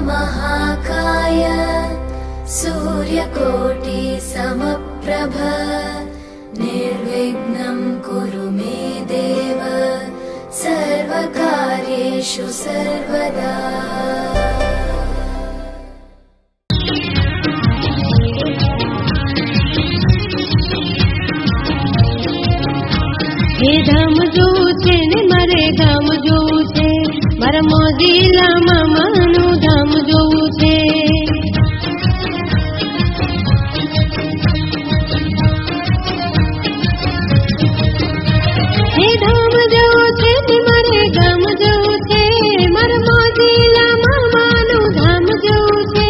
महाकाय सूर्यकोटि समप्रभ निर्विघ्नं कुरु मे देव सर्वकार्येषु सर्वदा। हे धाम जो छे ने मारे गाम जो छे, मारा मोजीला मामानु धाम जो छे। हे धाम जो छे ने मारे गाम जो छे, मारा मोजीला मामानु धाम जो छे।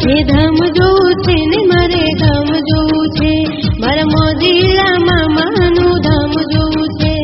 हे धाम जो छे ने मारे गाम जो छे, मारा मोजीला मामानु धाम जो छे।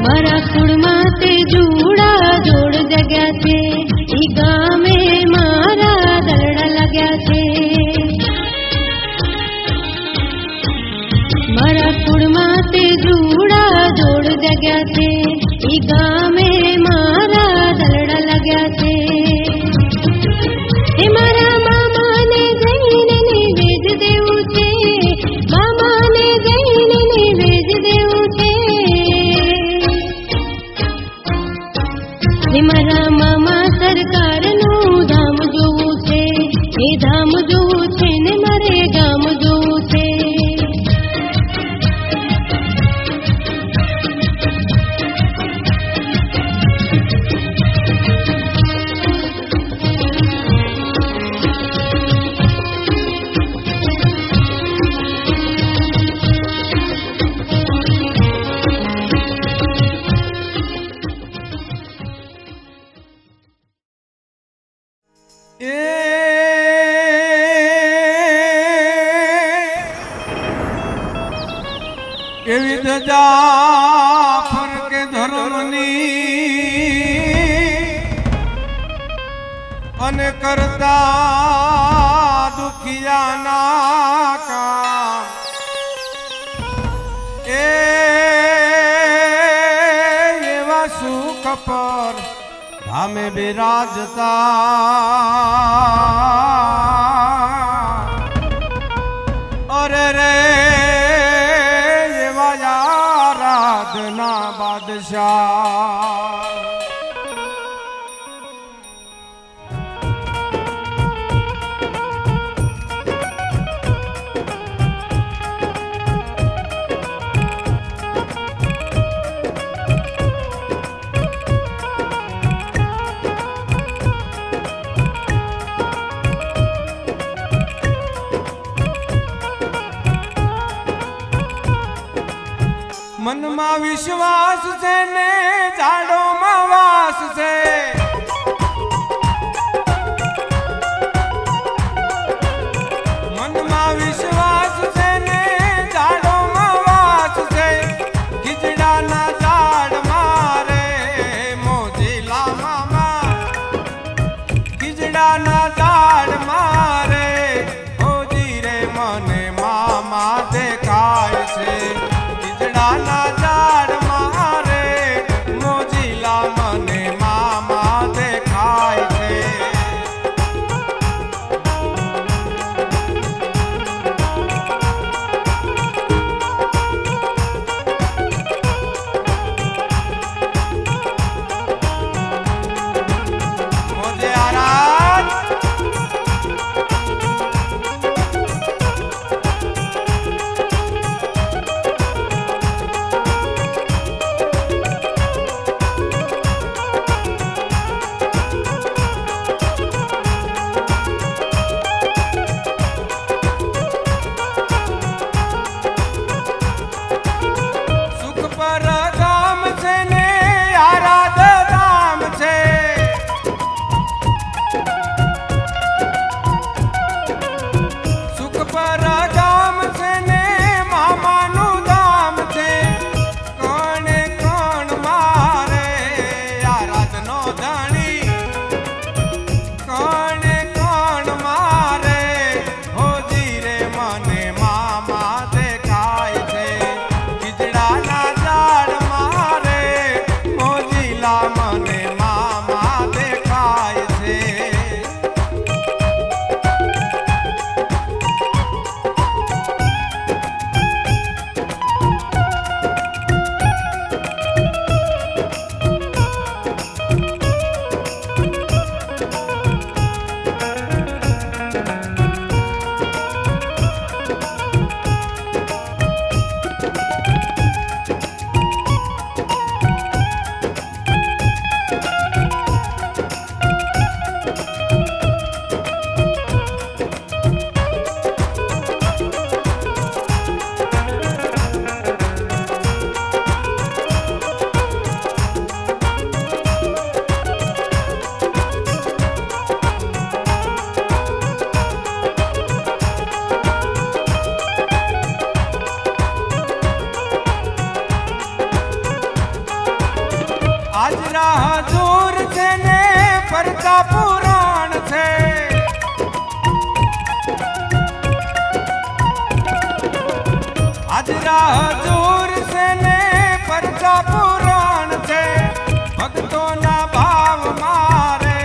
मारा कुड़मा ते जूड़ा जोड़ जग्या छे, ई गामे मारा दरड़ा लग्या छे। मारा कुड़मा ते जूड़ा जोड़ जग्या छे, ई गामे मारा दरड़ा लग्या छे। हे मारा मामा ने जईने निवेद देवू छे, मामा ने जईने निवेद देवू छे। मारा मामा सरकार नु धाम जोवू छे, हे धाम जोवू छे ने मारे गाम जोवू छे। એવી જાફર કે ધર્મની અને કરતા દુખિયાના કામ એવા સુખ પર ધામે બિરાજતા અરે રે ना बादशाह। मन में विश्वास से ने झाड़ो में वास से, मन में विश्वास से ने झाड़ो में वास से। खिचड़ा ना झाड़ मारे मोजीला मामा, खिचड़ा ना झाड़ मारे ओ जीरे मने मामा देखाय से। ना झाड़ मारे मोजीला मने मामा देखाय छे। मोजे आराज હજૂર છે ને પરચા પુરાણ છે ભક્તોના ભાવ મારે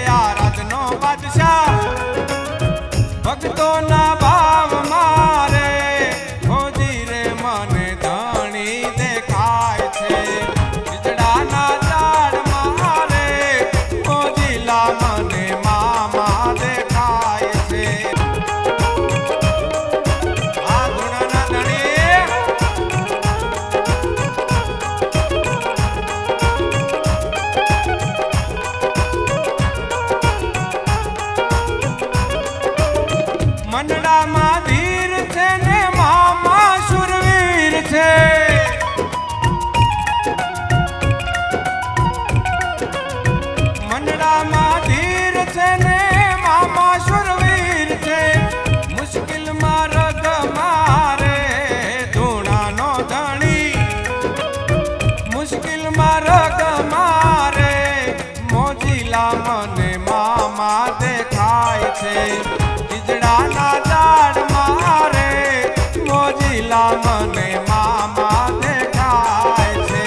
આ રાજનો બાદશાહ ભક્તોના ભાવ મારે ખોજી રે મને ધણી દેખાય છે ખીજડાના ઝાડ મારે ખોજીલા મને મામા દેખાય છે આ ગુણાના ધણી મંડળામાં ધીર છે ને મામા શુરવીર છે મંડળામાં ધીર છે ને મામા શુરવીર છે મુશ્કેલમાં રગ મારે ધૂણાનો ધણી મુશ્કેલમાં રગ મારે મોજીલા મને મામા દેખાય છે ખીજડાના ઝાડ મારે મોજીલા મને મામા દેખાય છે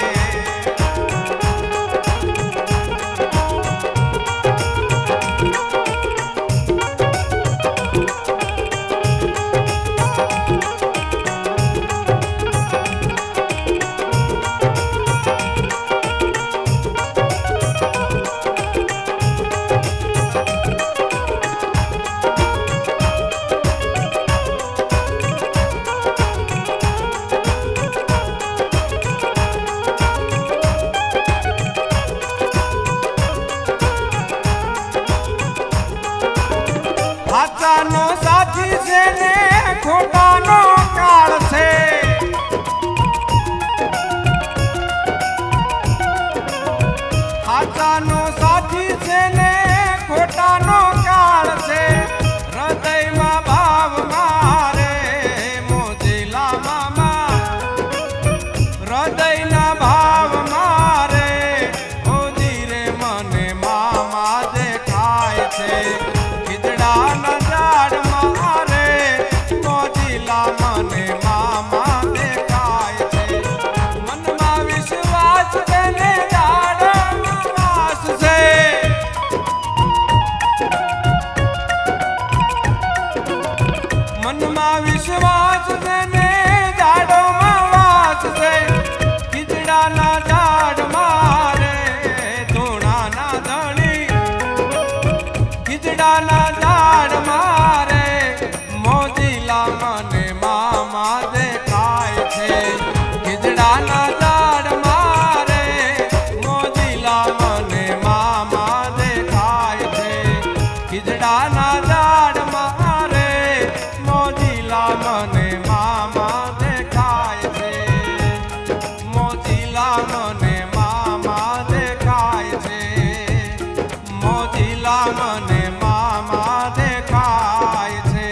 સાચાનો સાથી છે ને ખોટાનો કાળ છે સાચાનો સાથી છે ને ખોટાનો કાળ છે હૃદયમાં ભાવ મારે મોજીલા મામા હૃદયના ભાવ મારે ખોજી રે મને મામા દેખાય છે ખીજડાના ઝાડ મારે મોજીલા મને મામા દેખાય છે મનમાં વિશ્વાસ છે ને ઝાડમાં વાસ છે મનમાં વિશ્વાસ છે ને ઝાડોમાં વાસ છે ખીજડાના ઝાડ મારે ધૂણાના ધણી ખીજડાના ઝાડ મારે મોજીલા મને મામા દેખાય છે ખીજડાના ઝાડ મારે મોજીલા મને મામા દેખાય છે ખીજડાના ઝાડ મારે મોજીલા મને મામા દેખાય છે મોજીલા મને મામા દેખાય છે મોજીલા મને મામા દેખાય છે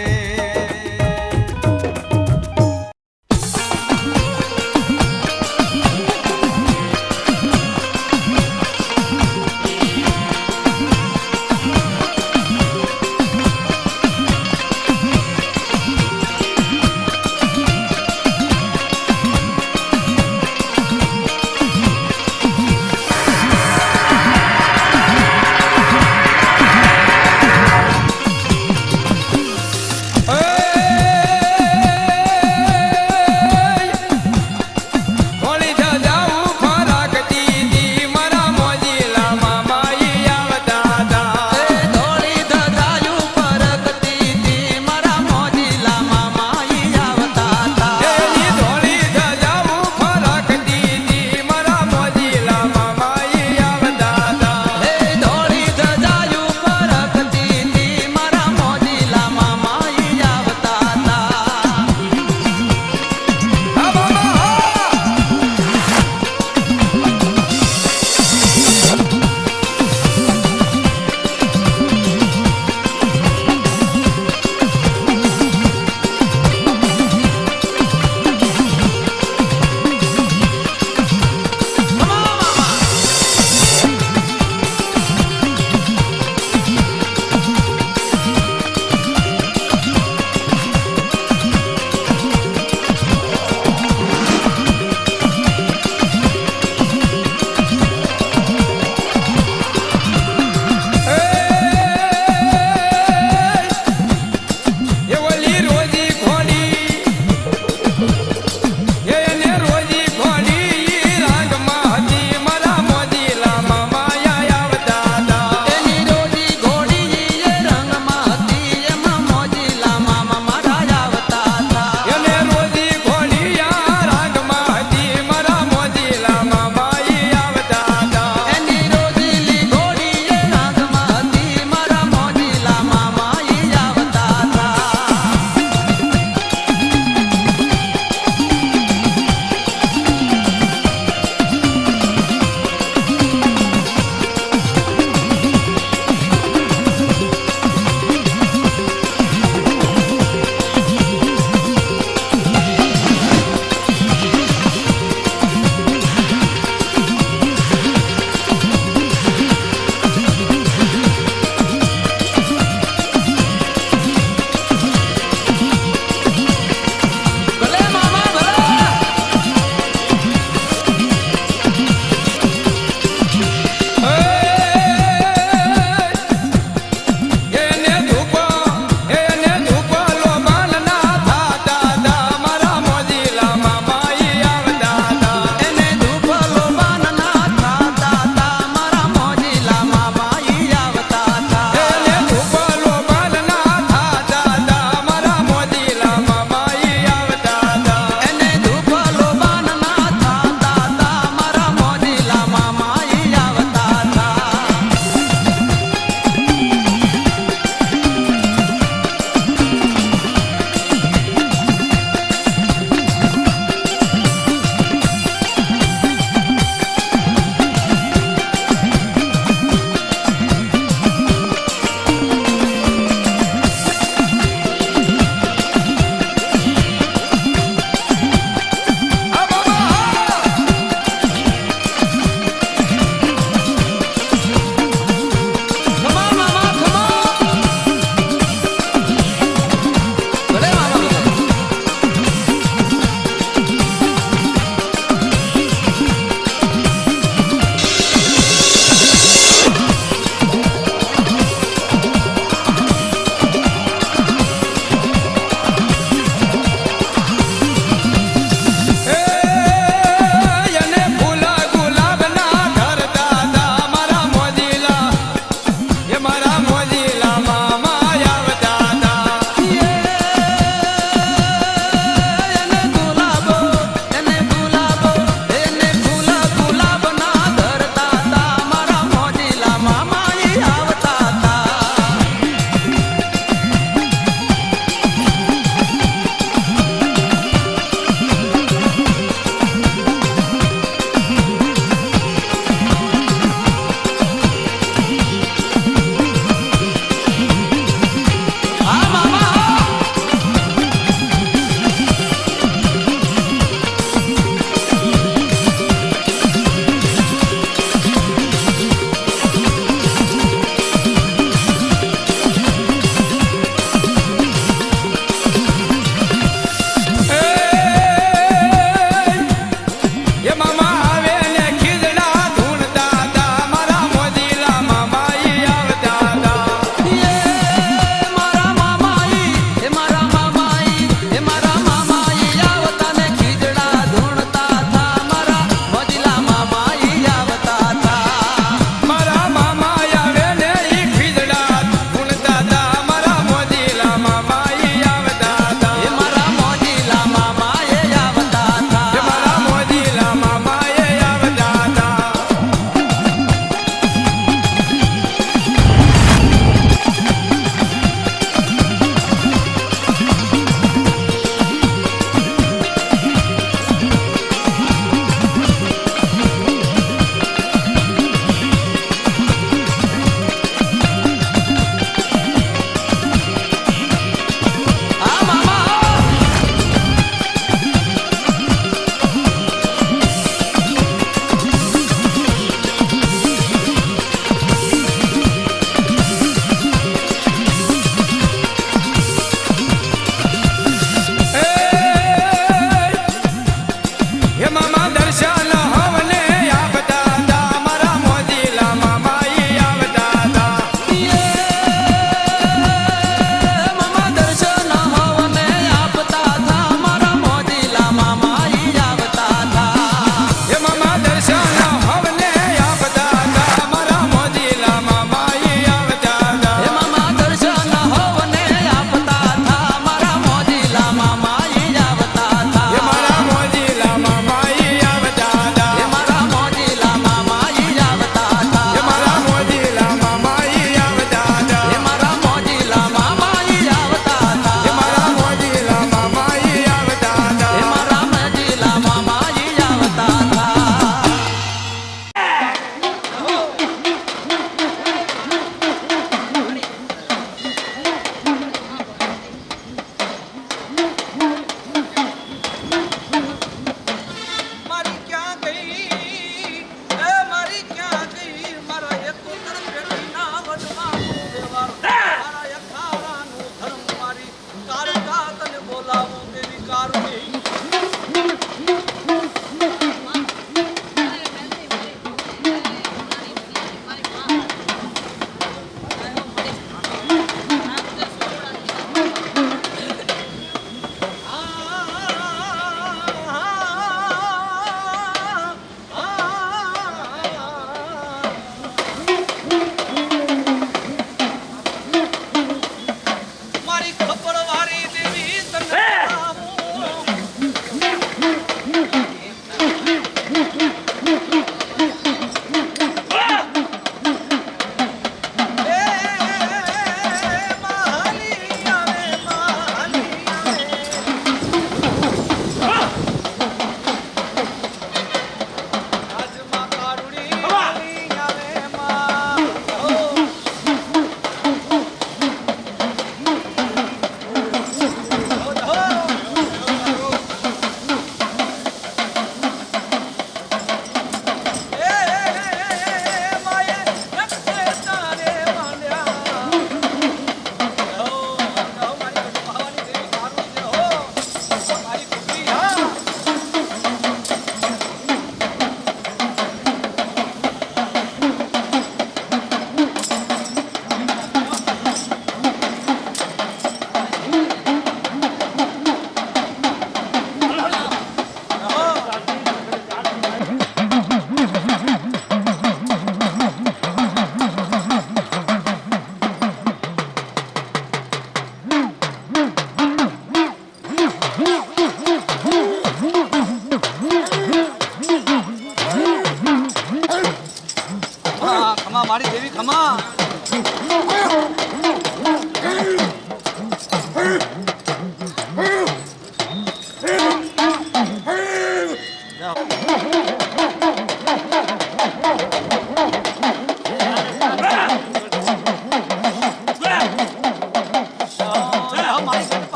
મારી દેવી ખમા.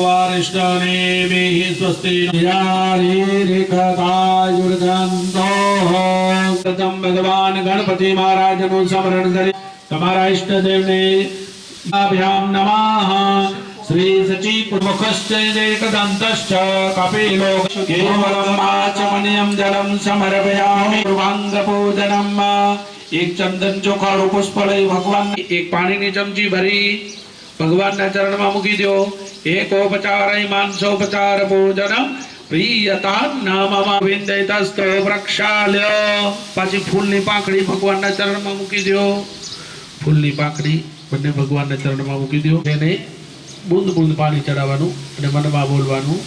वारिष्ठानेमिहि स्वस्ति प्रथम भगवान गणपति महाराज નું સ્મરણ કરી તમારા ઇષ્ટદેવ ને અભ્યામ નમઃ શ્રી સચી પૂર્વકશ્ચૈકદંતશ્ચ કપિલો કેવલમ આચમનિયમ જલમ સમર્પયામિ પૂર્વાંગ પૂજનમ એક ચંદન ચોખાડું પુષ્પ લઈ ભગવાન એક પાણીની ચમચી ભરી ભગવાનના ચરણમાં મૂકી દો एकोपचार मांसोपचार पूजनम प्रियता नाममा विंदयतस्तो प्रक्षाल्य पाછી ફૂલની પાંખડી ભગવાનના ચરણમાં મૂકી દો ફૂલની પાંખડી બંને ભગવાનના ચરણમાં મૂકી દો એને બૂંદ બૂંદ પાણી ચડાવવાનું અને મનમાં બોલવાનું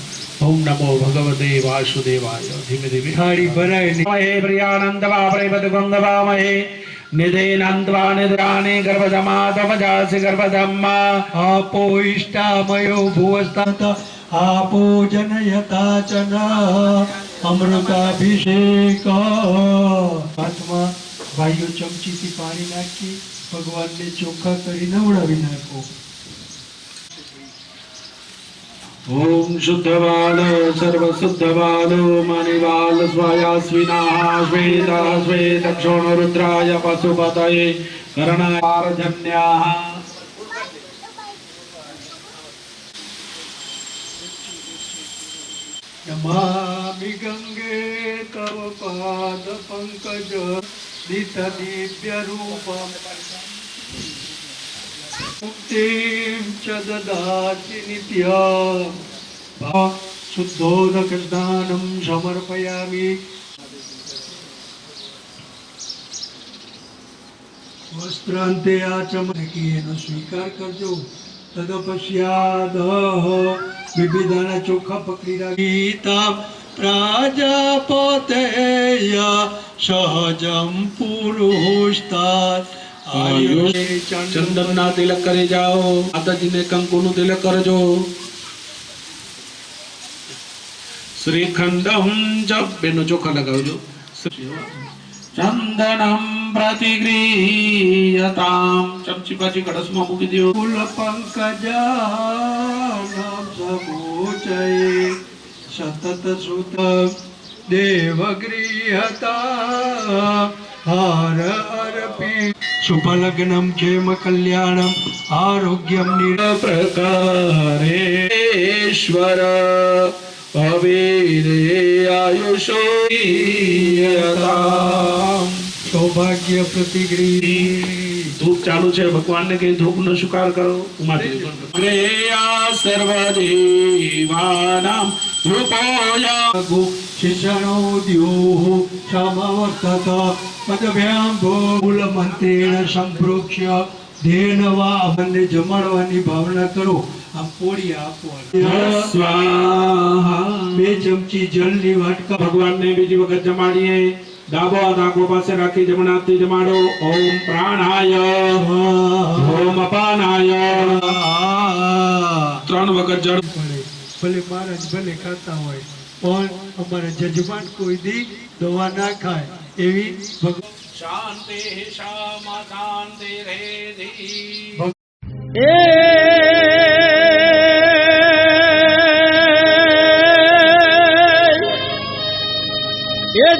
ઓમ નમો ભગવતે વાસુદેવાય ધીમે ધીમે થાળી ભરાય હે પ્રિયાનંદ વાપરે બદ ગંગવામહે निधेनंद्वा निद्राने गर्भधमातमजासि गर्भधम्मा आपो इष्टामयो भुवस्तात आपो जनयता च अमृताभिषेक हाथमा भाइयों चमचीથી પાણી નાખી ભગવાનને ચોખ્ખા કરી નવડાવી નાખો. ओम शुद्धवाल सर्वशुद्धवाल मणिवाल स्वायास्विनाः श्वेता श्वेतक्षोण रुद्राय पशुपतये करणार्जन्याः नमामि गंगे तव पाद पंकज दित दिव्य रूपम् मुक्तिं च ददाति नित्यं शुद्धोदक स्नानं समर्पयामि. वस्त्रांते आचमनकीयेनो स्वीकार करजो. तदपश्चात् विविधाना ચોખા પકડી રાખીતા प्राजापतेय सहजं पुरुषतात् चंदन ना तिलक करे जाओ. माता जी ने कंकु नु तिलक करजो. श्रीखंडम जब बेनो चोखा लगावजो. चंदनम प्रतिगृह्यताम चमची पाची कड़स में मूकी दियो. फूल पंकजानाम सबूचये सतत सुत देवगृह्यता हार अर्पि शुभ लग्नम क्षेम कल्याणम आरोग्यम निरप्रकारेश्वर भवेरे आयुषो सौभाग्य प्रतिगृही. धूप चालू है भगवान ने कही धूप नो स्वीकार करो. सर्वदेवानां धूपोया शिषणो द्योः समवर्तत पदभ्यां मूल मंत्रेण संप्रोक्ष्य धेनवा अमने जमाड़वानी भावना करो. आम पोड़ी आपो स्वाहा. बे चमची जलनी वाटका भगवान ने बीजी वखत जमाड़ीए. डाबो हाथ आंखों पासे राखी जमणा हाथथी जमाड़ो. ओम प्राणाय ओम अपानाय 3 वखत जल પડે. ભલે મહારાજ ભલે ખાતા હોય પણ અમારા જજમાન કોઈ દી દવા ના ખાય એવી શાંતિ શામા શાંતિ રે ધી.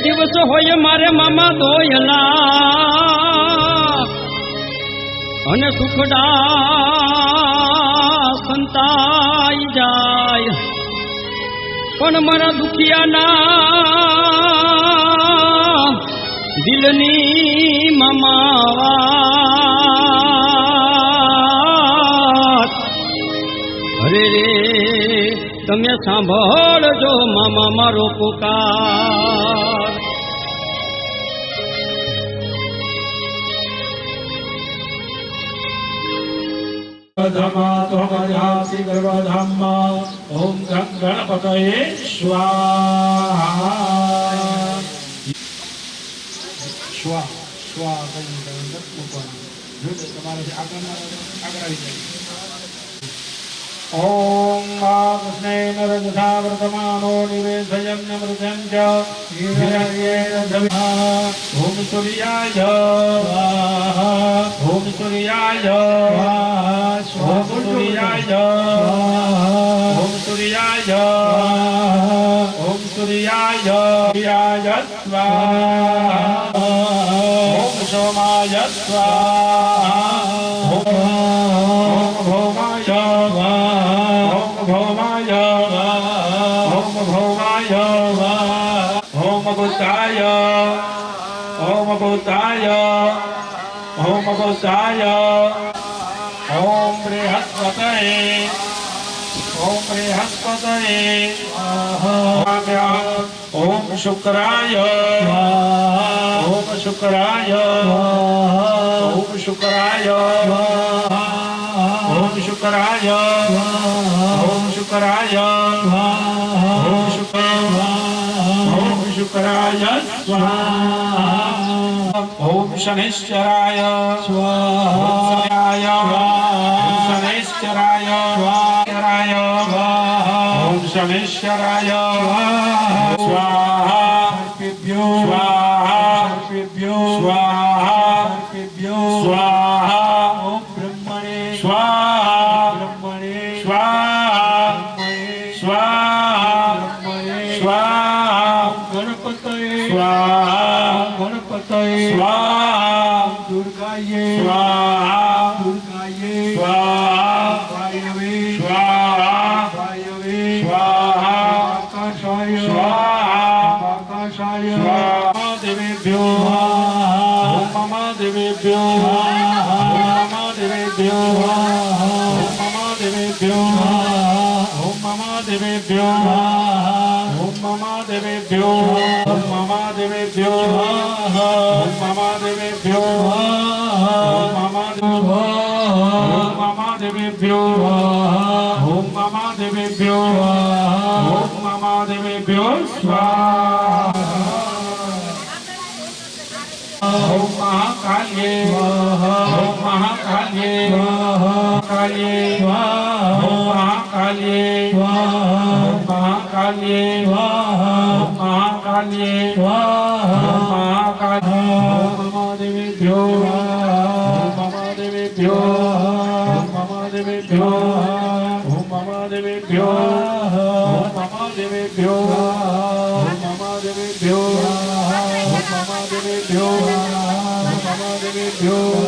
દિવસ હોય મારે મામા ધોયલા અને સુખડા સંતાઈ જાય પણ મારા દુખિયાના દિલની મામા અરે રે તમે સાંભળજો મામા મારો પુકાર ધમાસી ગર્ભધામમાં ઓમ ગં ગણપતયે સ્વાહા સ્વા સ્વા કરીને અંદર મૂકવાનું જોજો તમારે આગળ આવી જાય ઓમ કૃષ્ણેન રજધા વર્તમાનો નિવેશયન મૃતં ચ હિરણ્યેન ધવિષા ઓમ સૂર્યાય સ્વાહા ઓમ સૂર્યાય સ્વાહા ઓમ સૂર્યાય સ્વાહા ઓમ સૂર્યાય સ્વાહા ઓમ સૂર્યાય સ્વાહા ઓમ સોમાય સ્વાહા ઓમ ભૌમાય ઓમ ભૌમાય ઓમ ભૂતાય ઓમ ભૂતાય ઓમ ભૂતાય ઓમ બૃહસ્પતયે ઓમ બૃહસ્પતયે ઓમ શુક્રાય ઓમ શુક્રાય ઓમ શુક્રાય ઓમ શુક્રાય ઓમ શુક્રાય ઓમ શુક્રાય સ્વાહા ઓમ શનિશ્ચરાય સ્વાહા ઓમ શનિશ્ચરાય સ્વાહા ઓમ શનિશ્ચરાય સ્વાહા સ્વાહા સ્વાહા ઓમ બ્રહ્મણે સ્વાહા બ્રહ્મણે સ્વાહા સ્વાહા સ્વાહા ગણપતયે સ્વાહા ગણપતયે સ્વાહા દુર્ગાયે સ્વાહા દુર્ગાયે સ્વાહા વાયવે સ્વાહા વાયવે સ્વાહા આકાશાય સ્વાહા આકાશાય સ્વાહા દેવેભ્યો ઓમ મમ દેવેભ્યો ઓમ મમ દેવેભ્યો ઓમ મમ દેવેભ્યો ઓમ મમ દેવેભ્યો ઓમ મમ દેવેભ્યો ઓમ મમ દેવેભ્યો ઓમ મમ દેવેભ્યો ઓમ મમ દેવેભ્યો ઓમ મમ દેવેભ્યો ઓમ મમ દેવેભ્યો સ્વાહા ઓમ મહાકાલ્યે ઓમ મહાકાલ્યે કાલ્યે ઓમ મહાકાલ્યે ઓમ મહાકાલ્યે ઓમ મહાકાલ્યે ઓમ મહાકાલ્યે ઓમ મમ દેવેભ્યો ઓમ મમ દેવેભ્યો ઓમ મમ દેવેભ્યો ઓમ મમ દેવેભ્યો ઓમ મમ દેવેભ્યો ઓમ મમ દેવેભ્યો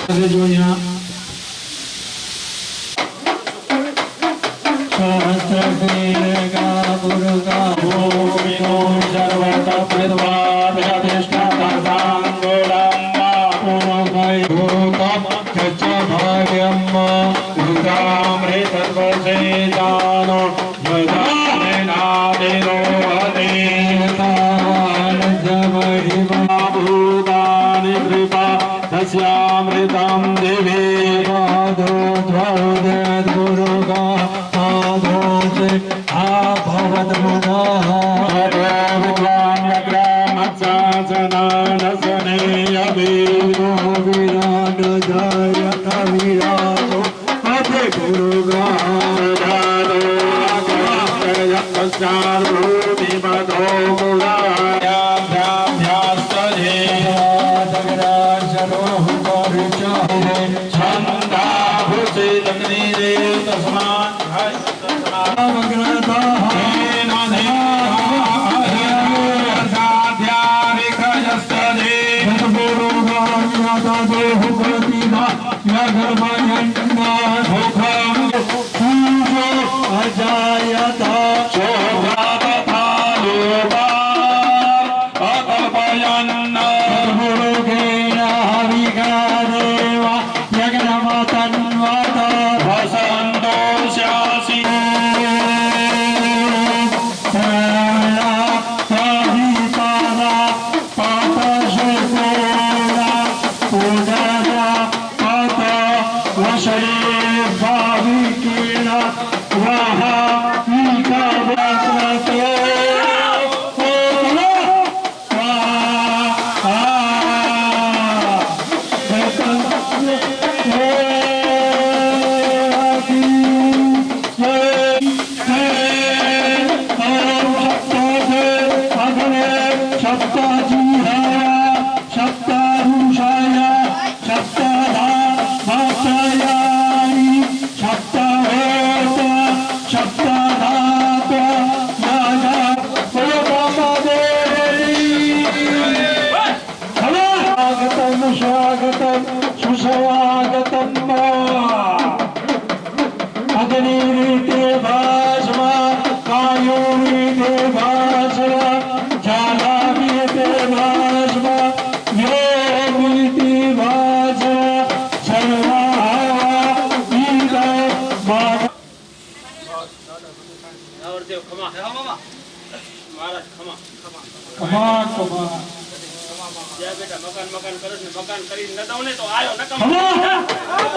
જો અહીંયા तस्यामृतं देवे મકાન કરે ને મકાન કરી ન દઉં ને તો આયો નકમ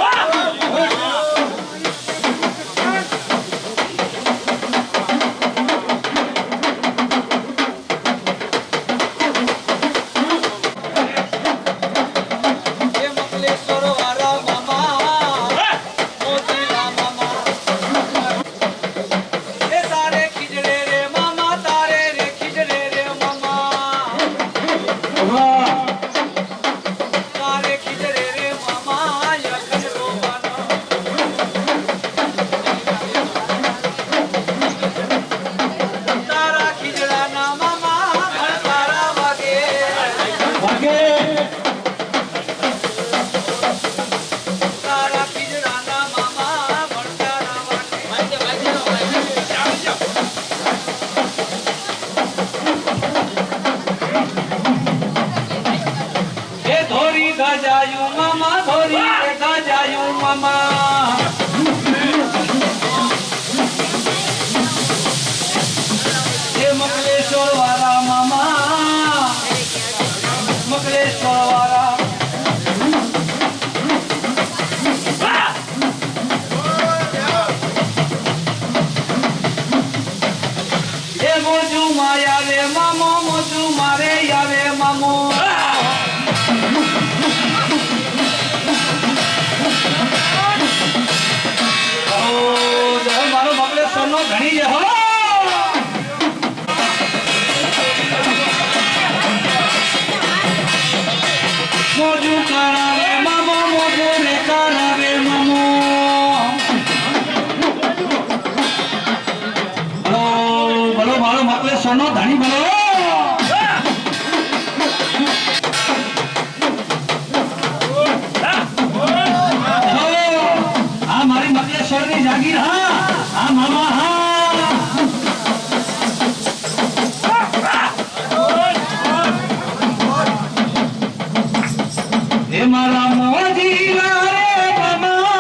હે મારા મોજીલા રે બાબા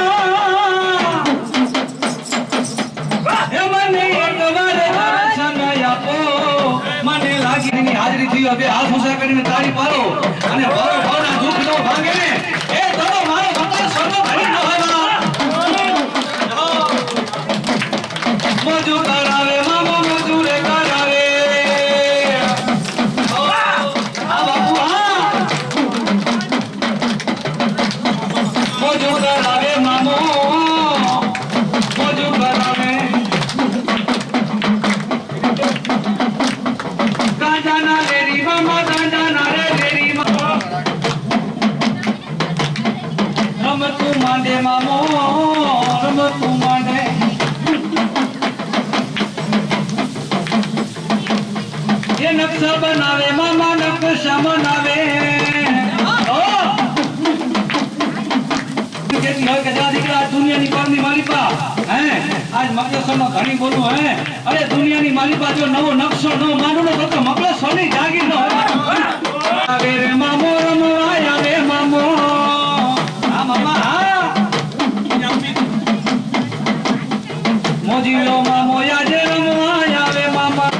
હે મને એકવાર દર્શન આપો મને લાગી એની હાજરી થઈ હવે હાથ ઊંચા કરીને તાળી પાડો અને ભાવના દુઃખ નો ભાંગે ને એ તો મારો ભગવાન સર્વ ભરી ન હોય મજૂર કરાવે મામો મજૂરે કરાવે આ બાપુ હા મજૂર કરાવે મામો મજૂર કરાવે ગાંજાના લેરી મામા ગાંજાના રે લેરી મામા રમતું માંડે મામો રમતું માંડે એ નકશા બનાવે મામા નકશા બનાવે દીકરા દુનિયાની પરની માલિપા હે આજ મકલેશ્વરનો ઘણી બોલું હે અરે દુનિયાની માલિપા જો નવો નકશો ન માંડો ને તો મકલેશ્વરની જાગીર ન હોય આવે રે મામો રમવા આવે મામો આ મામા હા મોજીલો મામો યાજે રમવા આવે મામા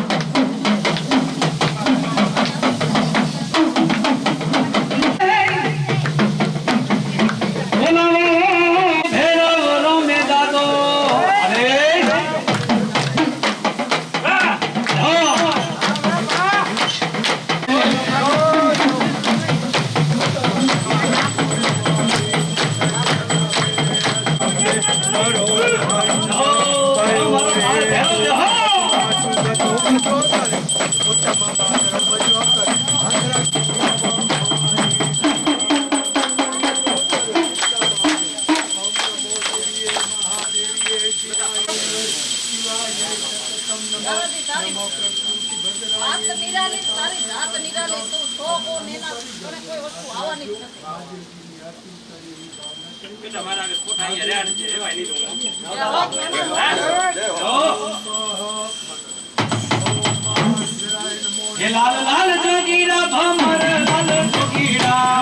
તમારા આગળ ખોટા અહીંયા રહ્યા છે એવાય નહીં હે લાલ લાલ જોગીડા ભમર લાલ જોગીડા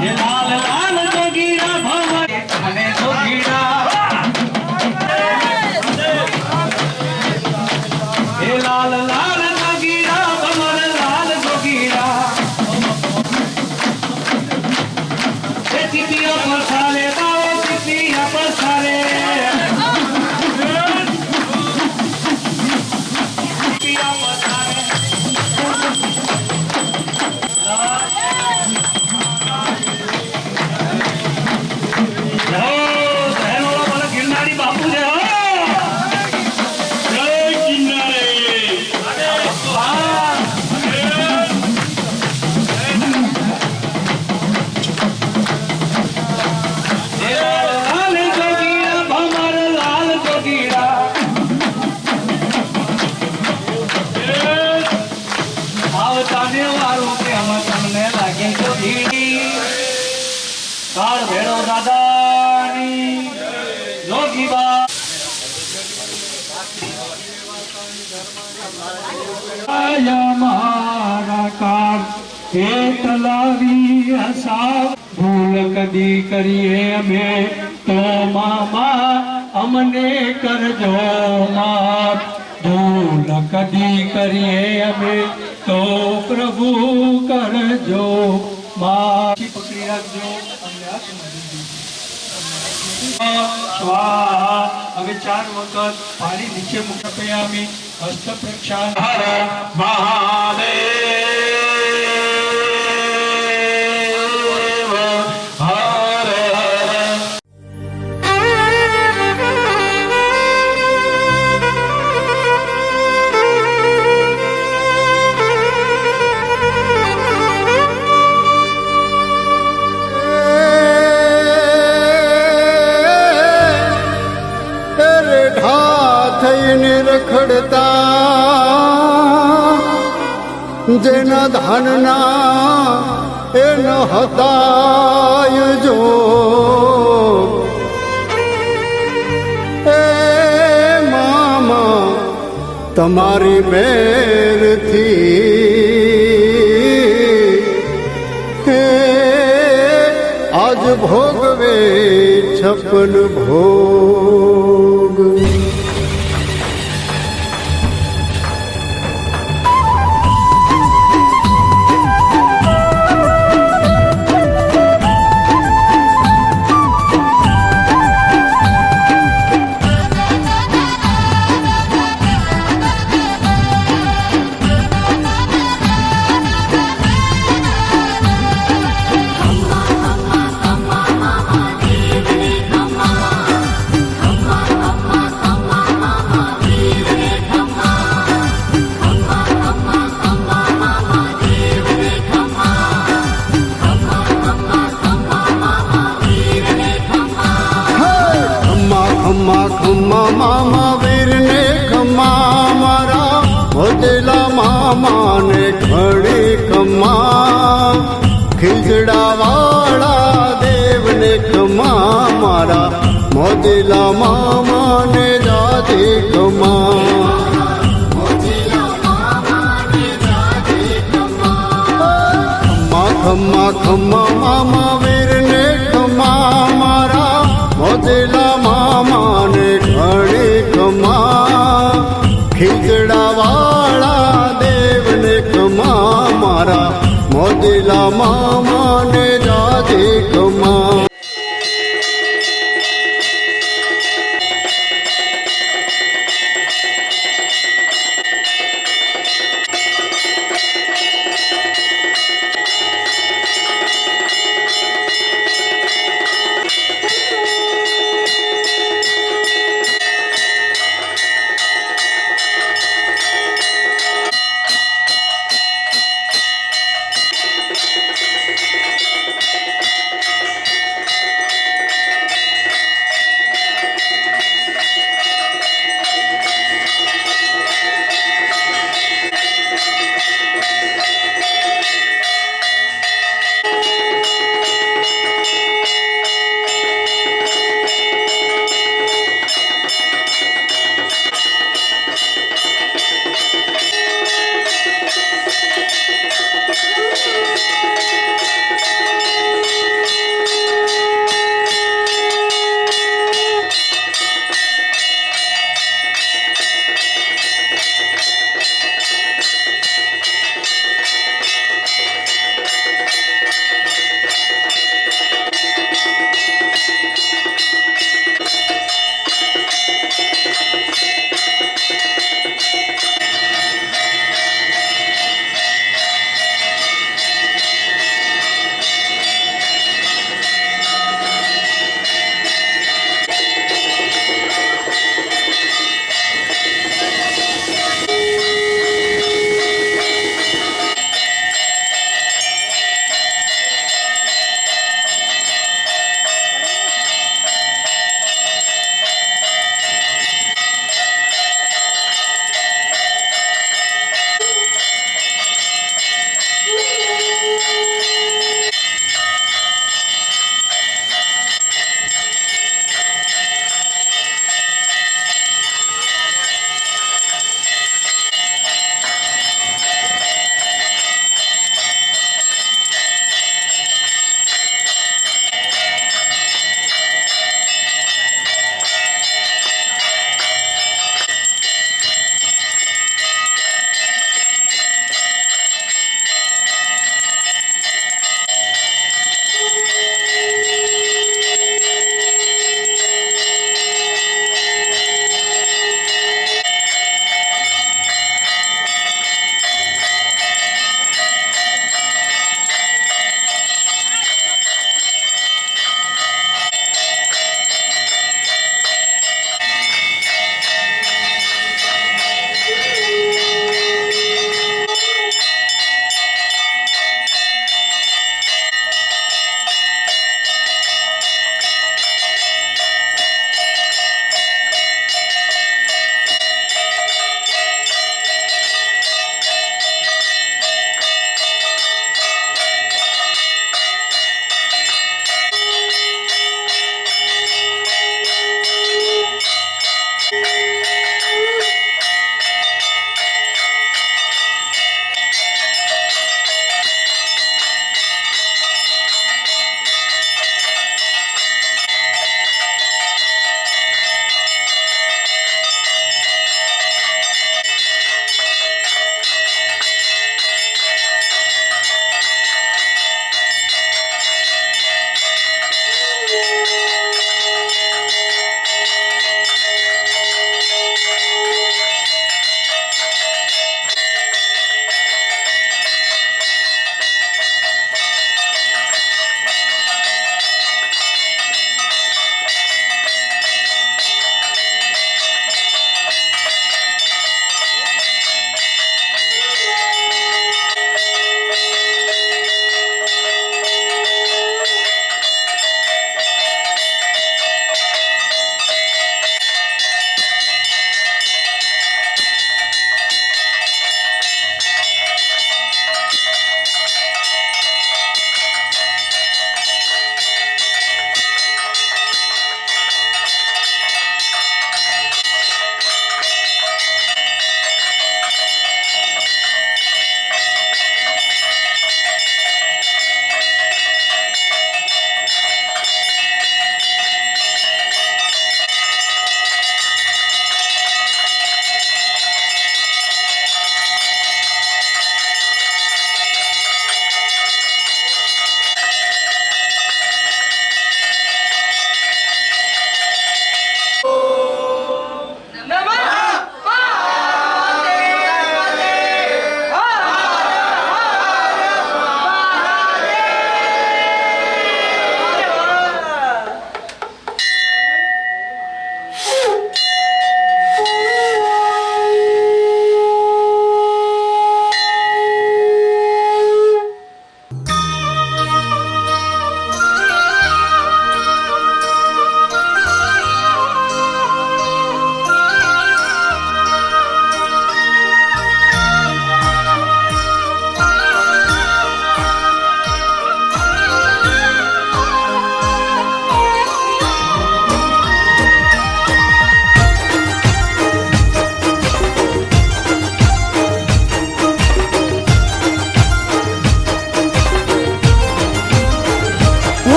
હે લાલ લાલ જોગીડા ભમર અને જોગીડા હે લાલ લાલ જોગીડા ભમર લાલ જોગીડા એ ચીપિયા પર સાલે બાઓ ચીપિયા પર સાલે કાળ ભેળો દાદાની જોગી બા મારા કાળ લાવી હસા ભૂલ કદી કરીએ અમે તો મામા અમને કરજો માફ ભૂલ કદી કરીએ અમે તો પ્રભુ કરજો માફ પકડી રાખજો સ્વાહા હવે 4 વખત પાણી નીચે મૂકપયામી હસ્ત પ્રક્ષાલન હર મહાદેવ હર રખડતા જેના ધનના એન હતાય જો એ મામા તમારી મેરથી આજ ભોગવે 56 ભોગ. ખમ્મા ખમ્મા મામા વીરને ખમ્મા મારા મોદેલા મામાને ઘડી ખમ્મા ખીજડા વાળા દેવને ખમ્મા મારા મોદેલા મામાને જાદે ખમ્મા. ખમ્મા ખમ્મા મામા વીરને ખમ્મા મારા મોદેલા મામાને ઘણી ખમ્મા ખીજડા વાળા દેવને ખમ્મા મારા મોદેલા મામાને જાદે ખમ્મા.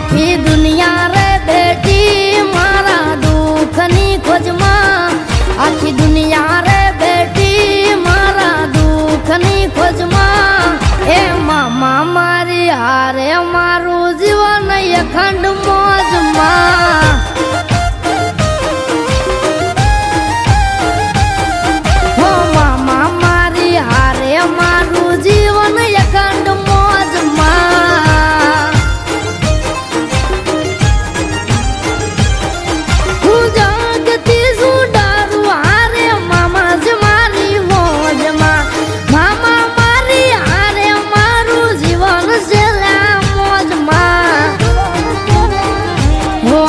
આખી દુનિયા રે બેટી મારા દુઃખની ખોજમાં આખી દુનિયા રે બેટી મારા દુઃખની ખોજમાં એ મામા મારી હારે મારું જીવન અખંડ મોજમાં હો મામા મારી હારે મારું જીવન અખંડ મોજમાં હું જાગતી છું ડારું હારે મામા જ મારી મોજમાં મામા મારી હારે મારું જીવન છેલ્લા મોજમાં હું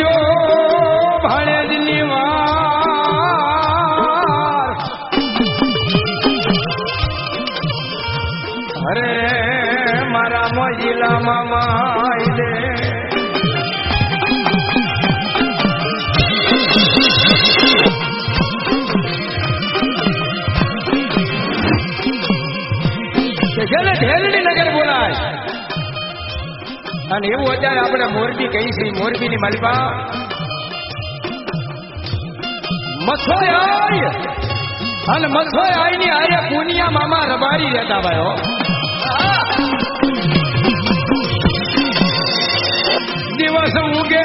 ગયો ભાણેજની વાર અરે મારા મોજીલા મામા રે જેને ઢેલડી નગર બોલાય અને એવું અત્યારે આપણે મોરબી કહી છે મોરબીની માલિકા મથોય આય અને મથોય આયની આરે પુનિયા મામા રબારી રહેતા ભાઈઓ દિવસ ઉગે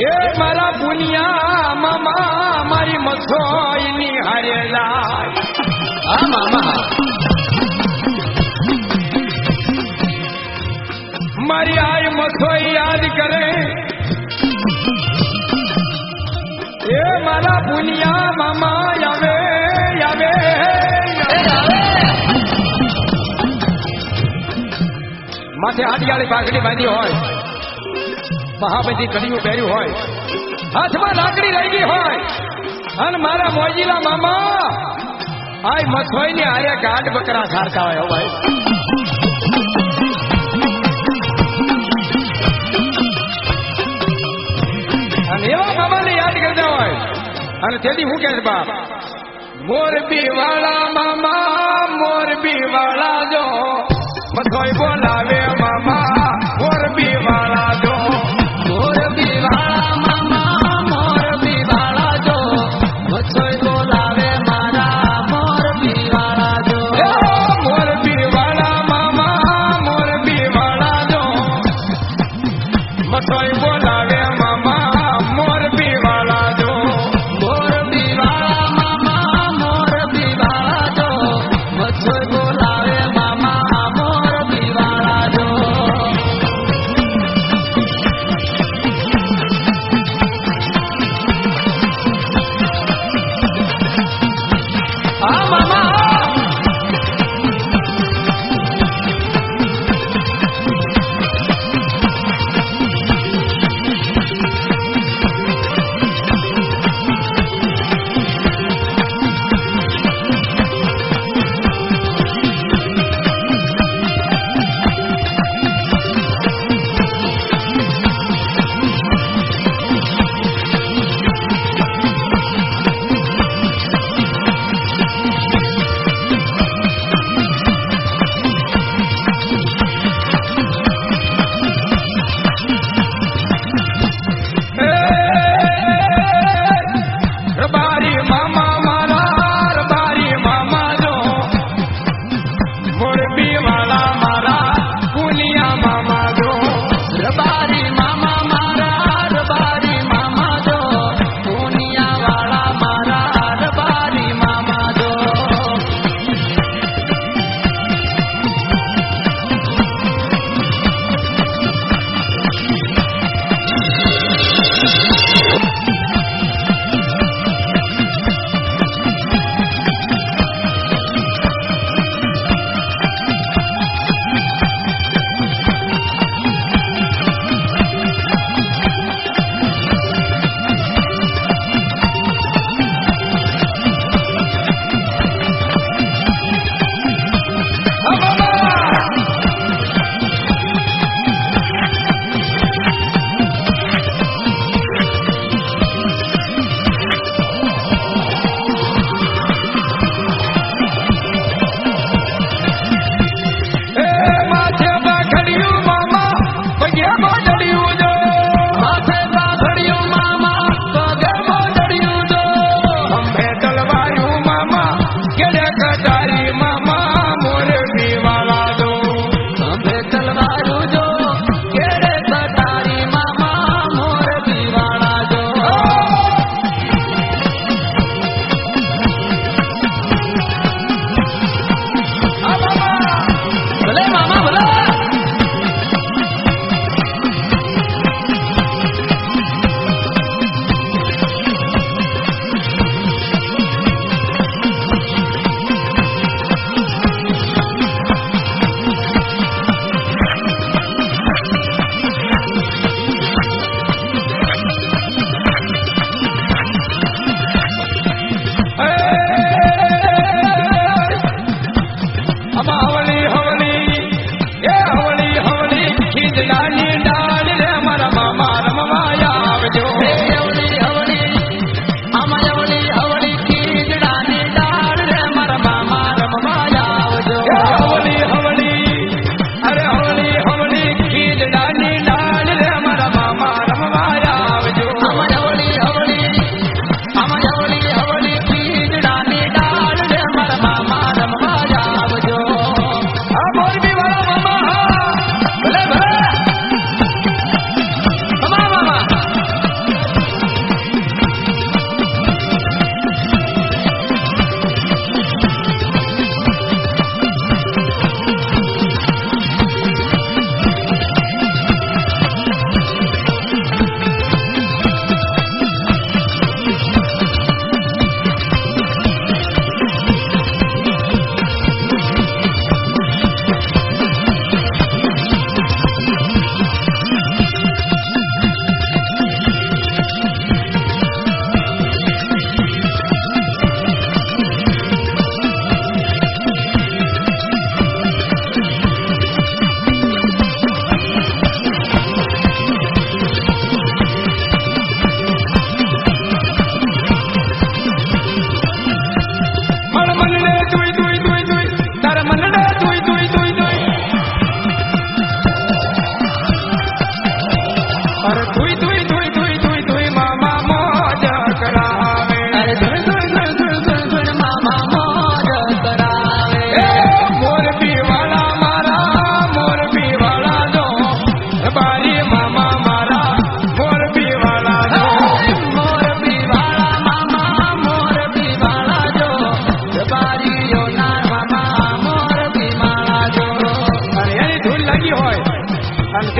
એ મારા પુનિયા મામા મારી મથોયની હારે લાય હા મામા મારી આય મથોઈ યાદ કરે એ મારા પુનિયા મામા આવે આવે માથે આડિયાળી પાઘડી બાંધી હોય મહાબધી કડીયું પહેર્યું હોય હાથમાં લાકડી લઈ ગઈ હોય અને મારા મોજીલા મામા આય મથોઈ ની હારે ગાઢ બકરા સારતા હોય ભાઈ એવા મામાને યાદ કરતા હોય અને તેથી હું કે બાપ મોરબી વાળા મામા મોરબી વાળા જો મથોઈ બોલાવે મામા મોરબી વાળા જો મોરબી વાળા મામા મોરબી વાળા જો મથોઈ બોલાવે મારા મોરબી વાળા જો મોરબી વાળા મામા મોરબી વાળા જો મથોઈ બોલાવે મામા મોરબી વાળા જો મોરબી વાળા મામા મોરબી વાળા જો મથોઈ બોલાવે મામા મોરબી વાળા જો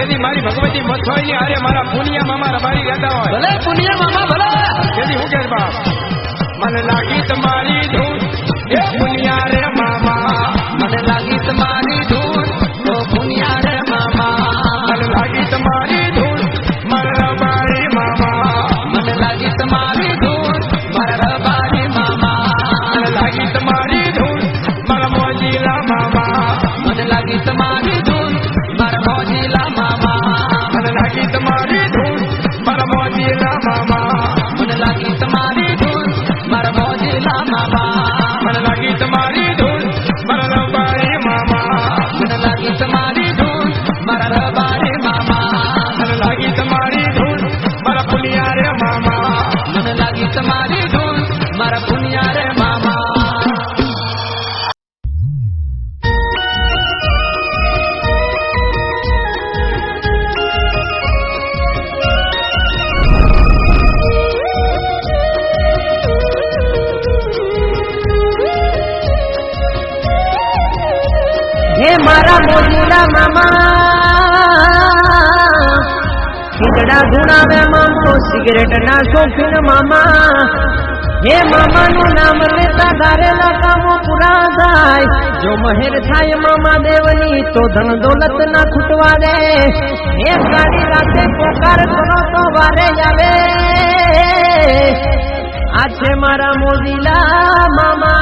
જેથી મારી ભગવતી મથોઈની હારે મારા પુનિયા મામા રબારી રહેતા હોય ભલે પુનિયા મામા ભલે જેથી હું કે બાપ મને લાગી તમારી ધૂન એ પુનિયા રે મામા મને લાગી તમારી ધૂન ઓ પુનિયા રે મામા મને લાગી તમારી ધૂન મારા રબારી મામા મને લાગી તમારી ધૂન મારા રબારી મામા મને લાગી તમારી ધૂન મારા મોજીલા મામા મને લાગી તમારી ધૂન મારા મોજીલા મામા મને લાગી તમારી ધૂન મારા મોજીલા મામા મને લાગી તમારી ધૂન મારા મોજીલા મામા મને લાગી તમારી ધૂન મારા રબારી મામા મને લાગી તમારી ધૂન મારા રબારી મામા મને લાગી તમારી ધૂન મારા પુનિયા રે મામા મને લાગી તમારી ધૂન મારા પુનિયા રે મામા હે મારા મોજીલા મામા ખીજડા ગુણાવે મામો સિગરેટ ના શોખીન મામા હે મામાનું નામ લેતા ધારેલા કામો પૂરા થાય જો મહેર થાય મામા દેવની તો ધન દોલત ના ખૂટવા દે હે સારી રાતે પોકાર કરો તો વારે આવે આ છે મારા મોજીલા મામા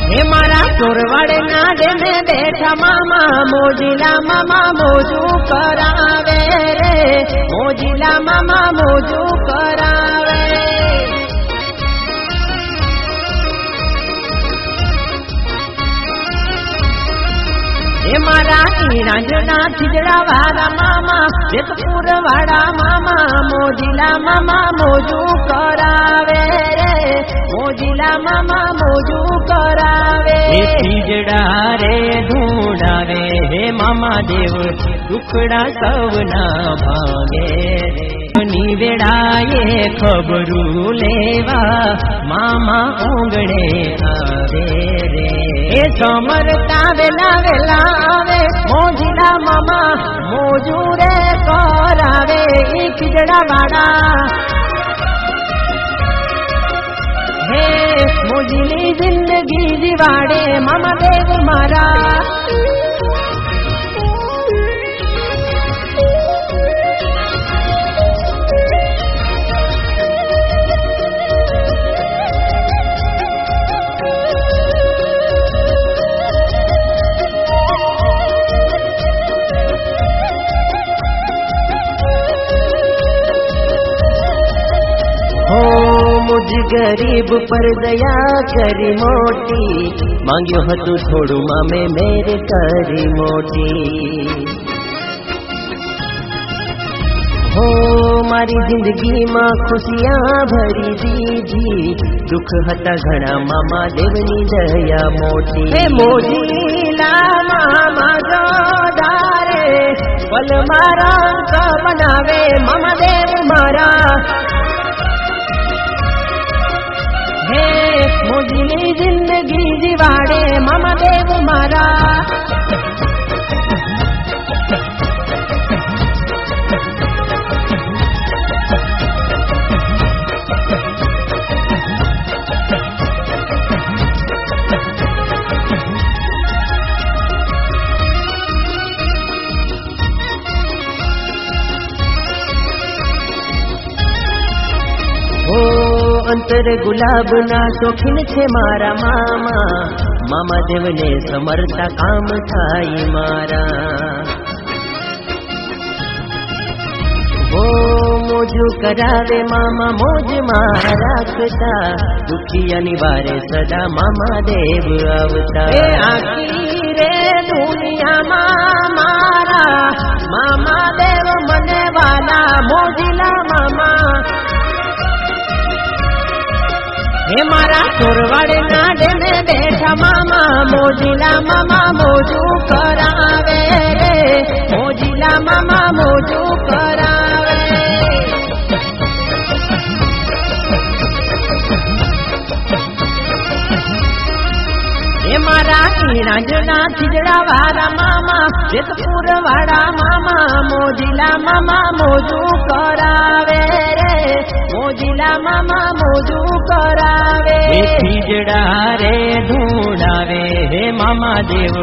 હે મારા ચોરવાડે ના ડેમે બેઠા મામા મોજીલા મામા મોજું કરાવે રે મોજીલા મામા મોજું કરાવે હે મારા ઈરાંજના ખીજડા વાળા મામા જેતપુર વાળા મામા મોજીલા મામા મોજું કરાવે રે મોજીલા મામા મોજું કરાવે હે ખીજડા રે ઢૂંઢાવે હે મામા દેવ દુખડા સૌના ભાગે ની વેળાએ ખબરું લેવા મામા ઓંગણે આવે રે એ સમરતા વેલા વેલા આવે મોજીલા મામા મોજું રે કરાવે એ ખીજડા વાળા હે મોજીની જિંદગી જીવાડે મામા દેવ મારા મુજ ગરીબ પર દયા કરી મોટી માંગ્યું હતું થોડું મામે મેર કરી મોટી હો મારી જિંદગીમાં ખુશિયા ભરી દીધી દુઃખ હતા ઘણા મામા દેવની દયા મોટી હે મોજીલા મામા જોદારે પલ મારા અંક બનાવે મામા દેવ મારા હે મોજીની જિંદગી જીવાડે મામા દેવ મારા અંતર ગુલાબ ના શોખીન છે મારા મામા મામા દેવને સમરતા કામ થાય મારા હો મોજું કરાવે મામા મોજ માં રાખતા દુખિયાની વારે સદા મામા દેવ આવતા એ આખી રે દુનિયામાં મારા મામા દેવ મને વાલા મોજીલા મામા હે મારા ચોરવાડે ના ડેમે બેઠા મામા મોજીલા મામા મોજું કરાવે રે મોજીલા મામા મોજું કરાવે પાણી રાંજના ખીજડા વાળા મામા જેતપુર વાળા મામા મોજીલા મામા મોજું કરાવે રે મોજીલા મામા મોજું કરાવે ખીજડા રે ધૂડાવે હે મામા દેવ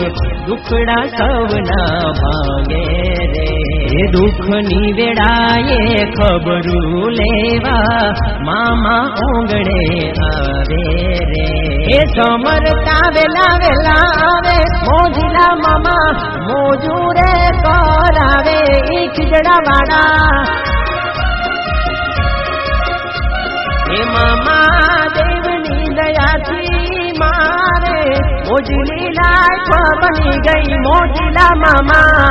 દુખડા સૌના ભાંગે રે દુઃખની વેળાએ ખબરું લેવા મામા ઓંગણે આવે રે એ સમરતા વેલા વેલા આવે મોજીલા મામા મોજું રે કરાવે ઈ ખીજડા વાળા હે મામા દેવની દયાથી મારે મોજીલી લાઈફ બની ગઈ મોજીલા મામા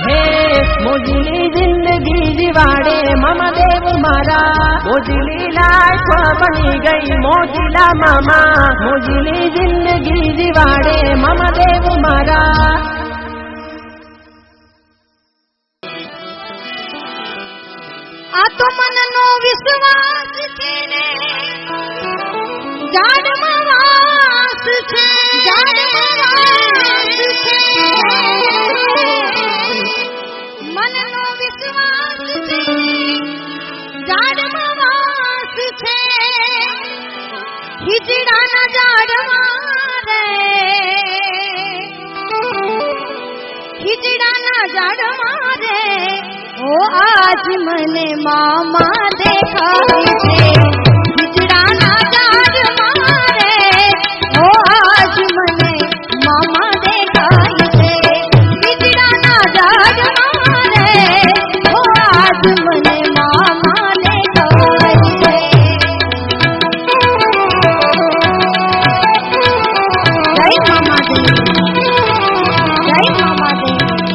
હે મોજીલી જિંદગી જીવાડે મામા દેવ મારા મોજીલી લાઈફ બની ગઈ મોજીલા મામા મોજીલી જિંદગી જીવાડે મામા દેવ મારા આ તો મનનો વિશ્વાસ છે ને જાડમાં વાસ છે મનનો વિશ્વાસ છે જાડમાં વાસ છે ખીજડાના ઝાડમાં રે ખીજડાના ઝાડમાં રે ઓ આજ મને મામા દેખાય છે ખીજડાના ઝાડમાં રે ઓ આજ મને મામા દેખાય છે ખીજડાના ઝાડમાં રે ઓ આજ મને મામા દેખાય છે જય મામા દેવ જય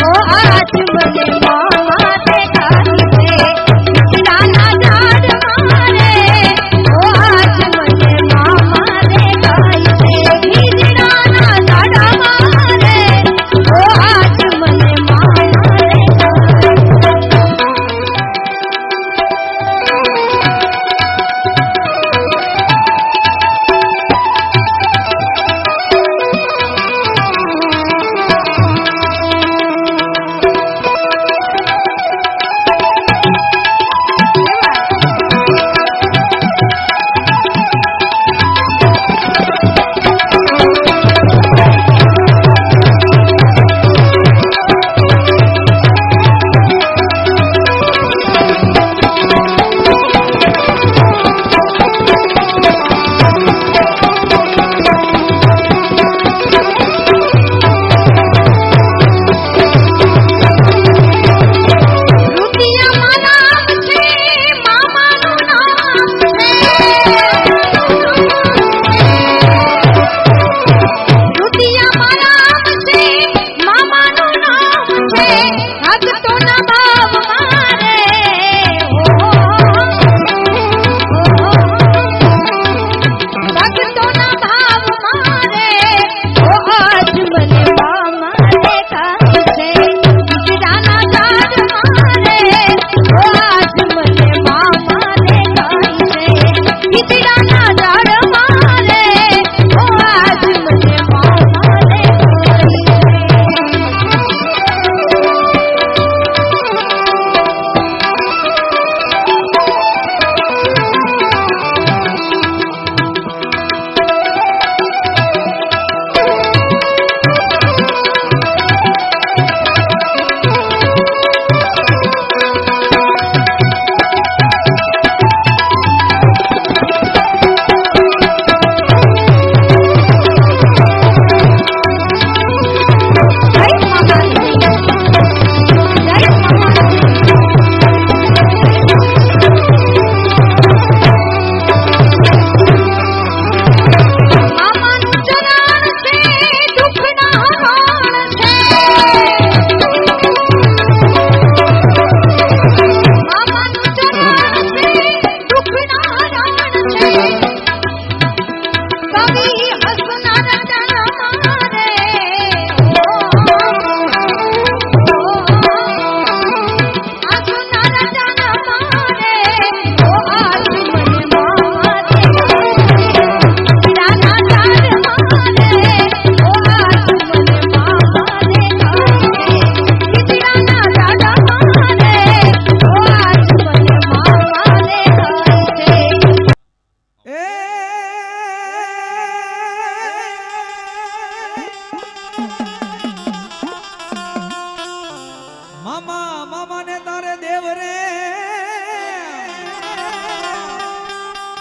મામા દેવ મામા દેખાય છે ખીજડાના ઝાડમાં રે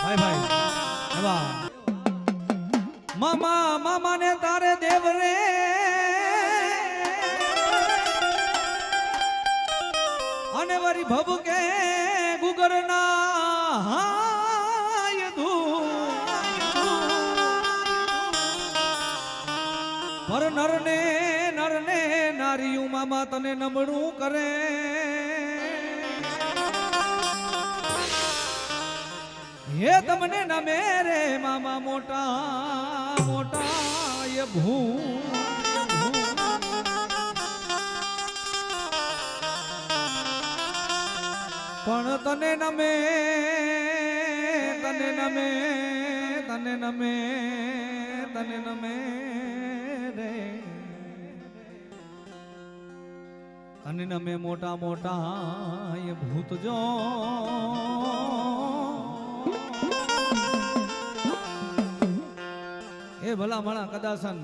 ભાઈ ભાઈ એવા મામા મામા ને તારે દેવ રે અને વરી ભવ કે ગુગર ના હાય પર નરને નારીયું મામા તને નમણું કરે હે તમને નમે રે મામા મોટા મોટા એ ભૂ પણ તને નમે તને નમે તને નમે તને નમે રે તને નમે મોટા મોટા એ ભૂત જો એ ભલા મારા કદાસન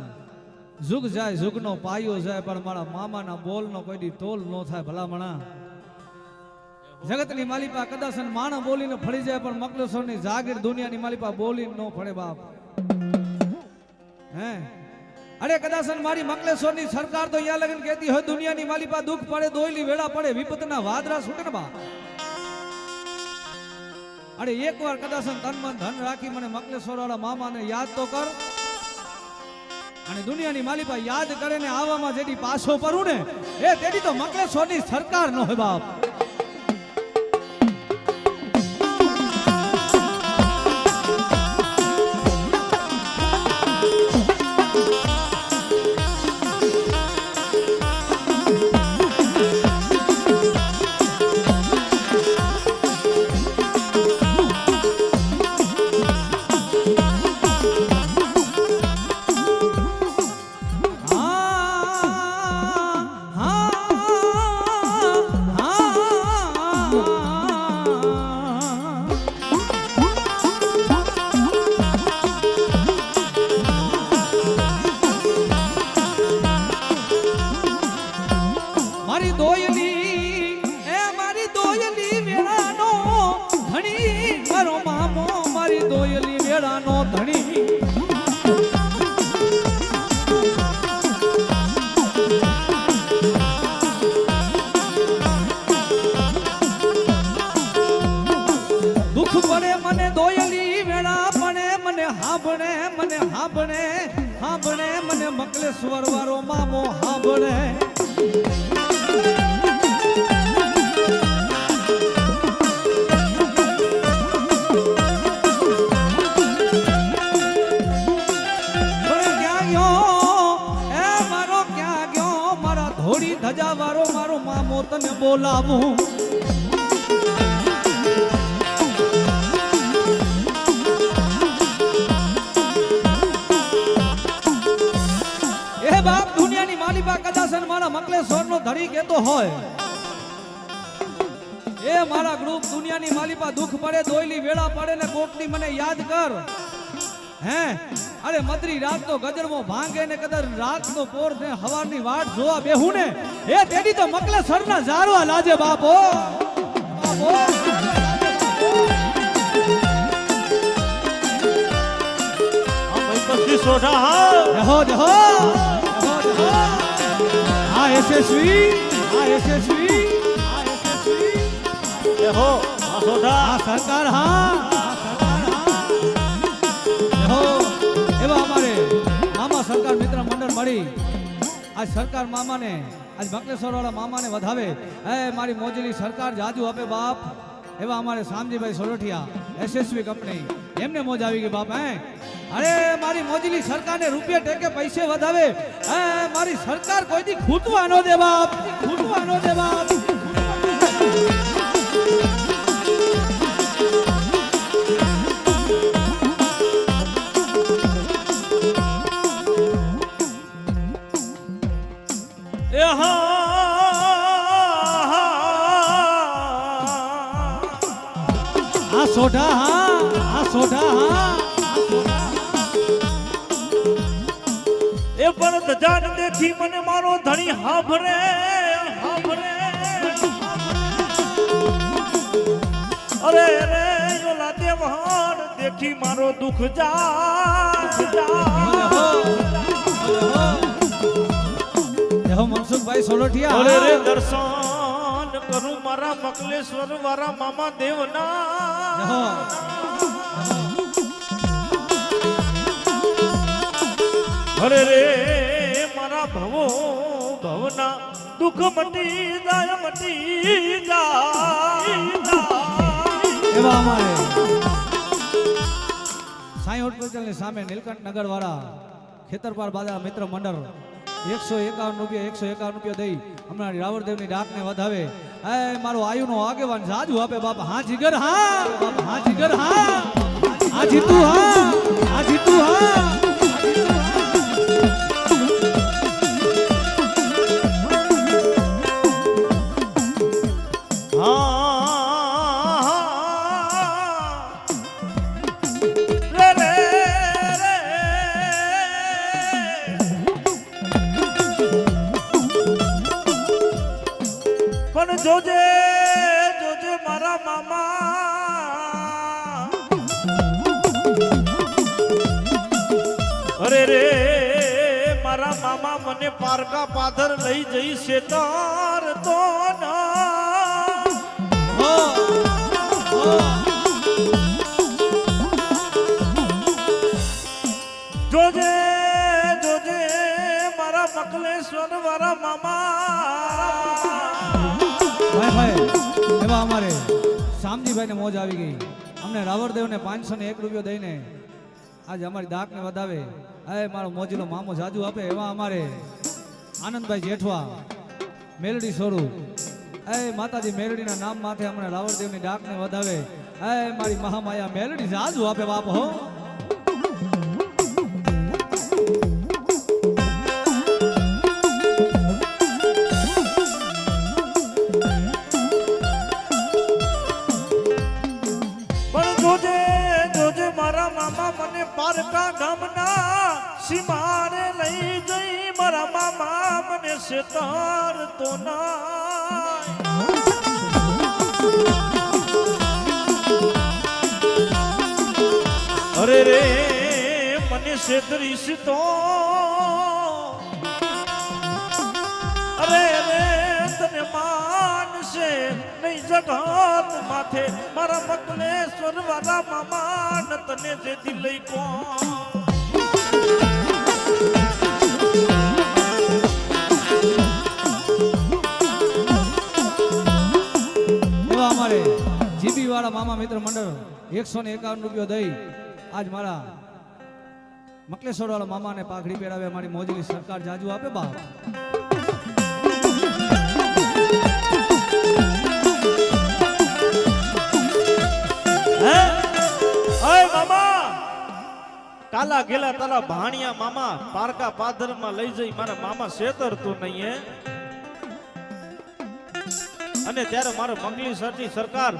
જુગ જાય જુગનો પાયો જાય પણ મારા મામાના બોલનો કોઈ દી તોલ ન થાય ભલા મણા જગતની માલિપા કદાસન માણા બોલીને ફળી જાય પણ મકલેશ્વરની જાગીર દુનિયાની માલિપા બોલીને ન ફળે બાપ હે અરે કદાસન મારી મકલેશ્વરની સરકાર તો યા લગન કહેતી હોય દુનિયાની માલિપા દુઃખ પડે દોયલી વેળા પડે વિપતના વાદરા છૂટે ને બા અરે એકવાર કદાસન તન મન ધન રાખી મને મકલેશ્વર વાળા મામાને યાદ તો કર અને દુનિયાની માલિપા યાદ કરે ને આવવામાં જેથી પાછો પરું ને એ તેડી તો મકલેશ્વરની સરકાર ન હોય બાપ હાંભળે મને મકલેશ્વર વાળો મામો હાંભળે મારા ધોળી ધજા વાળો મારો મામો તને બોલાવું બાપ દુનિયાની માલિપા કદાસન મારા મકલેશ્વર નો ધણી કેતો હોય એ મારા ગ્રુપ દુનિયાની માલિપા દુઃખ પડે દોયલી વેળા પડે ને કોકની મને યાદ કર હે અરે મદરી રાત નો ગજરમો ભાંગે ને કદર રાત નો પોર ને હવારની વાટ જોવા બેહું ને એ તેડી તો મકલેશ્વર ના જારવા લાજે બાપો સરકાર એવા અમારે મામા સરકાર મિત્ર મંડળ મળી આજ સરકાર મામાને આજ મકલેશ્વર વાળા મામાને વધાવે એ મારી મોજેલી સરકાર જાજુ આપે બાપ એવા અમારે શામજીભાઈ સોરઠિયા એસએસવી કંપની એમને મોજ આવી ગઈ બાપ હે અરે મારી મોજેલી સરકારને રૂપિયા ટેકે પૈસે વધાવે મારી સરકાર કોઈ દી ખૂટવા ન દે બાપ ખૂટવા ન દે બાપ એ પરત જાન દેખી મને મારો ધણી હાંભળે અરે રે ઓલા દેવણ દેખી મારો દુઃખ જાય મનસુખભાઈ સોલઠિયા અરે રે દર્શન કરું મારા મકલેશ્વર વાળા મામા દેવના અરે રે મારા ભવના દુઃખ મટી જાય એવા અમારે સાઈ હોસ્પિટલ ની સામે નીલકંઠ નગર વાળા ખેતરપાર બાજા મિત્ર મંડળ 151 રૂપિયા દઈ હમણાં રાવણદેવ ની ડાક ને વધાવે એ મારો આયુ નો આગેવાન જાજુ આપે બાપા હા જીગર હા બાપા હા જીગર હા આ જીતુ હા આ જીતુ હા જોજે જોજે મારા મામા અરે રે મારા મામા મને પારકા પાથર લઈ જઈ શેતાર તો જોજે જોજે મારા મકલેશ્વર વાળા મામા એવા અમારે શામજીભાઈ ને મોજ આવી ગઈ અમને રાવણદેવ ને 501 રૂપિયો દઈને આજે અમારી દાક ને વધાવે એ મારો મોજીલો મામો જાજુ આપે એવા અમારે આનંદભાઈ જેઠવા મેલડી સોરું એ માતાજી મેલડી ના નામ માથે અમને રાવણદેવ ની દાક ને વધાવે એ મારી મહામાયા મેલડી જાજુ આપે બાપ હો પારકા ગામના સીમાડે લઈ જઈ મારા મામા મને શેતાર તો અરે રે મને શેતરીશ તો અરે રે તને માનશે નહીં જગત માથે મારા મકલેશ્વર વાળા મામા ન તને જે દિલઈ એવા અમારે જીબી વાળા મામા મિત્ર મંડળ 151 રૂપિયો દઈ આજ મારા મકલેશ્વર વાળા મામા ને પાઘડી પહેરાવે મારી મોજલી સરકાર જાજુ આપે બાપ કાલા ગેલા તારા ભાણિયા મામા પારકા પાદર માં લઈ જઈ મારા મામા શેતરતું નહીં અને ત્યારે મારો મંગલી સરજી સરકાર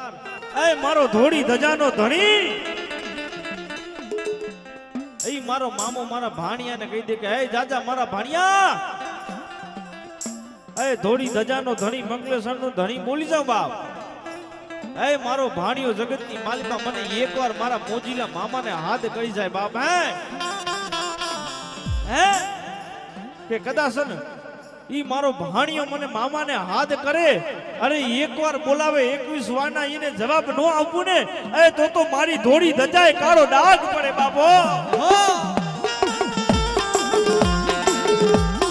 એ મારો ધોળી ધજાનો ધણી એ મારો મામો મારા ભાણિયા ને કહી દે કે હે જાજા મારા ભાણિયા એ ધોળી ધજાનો ધણી મંગલેશ્વર નો ધણી બોલી જાવ બાપ એ મારો ભાણિયો જગતની માલિકા મને એકવાર મારા મોજીલા મામાને હાથ કરી જાય બાપ હે કે કદાચ ને ઈ મારો ભાણિયો મને મામાને હાથ કરે અરે એકવાર બોલાવે 21 વારના એને જવાબ નો આપું ને એ તો મારી ધોળી ધજાએ કાળો ડાઘ પડે બાપો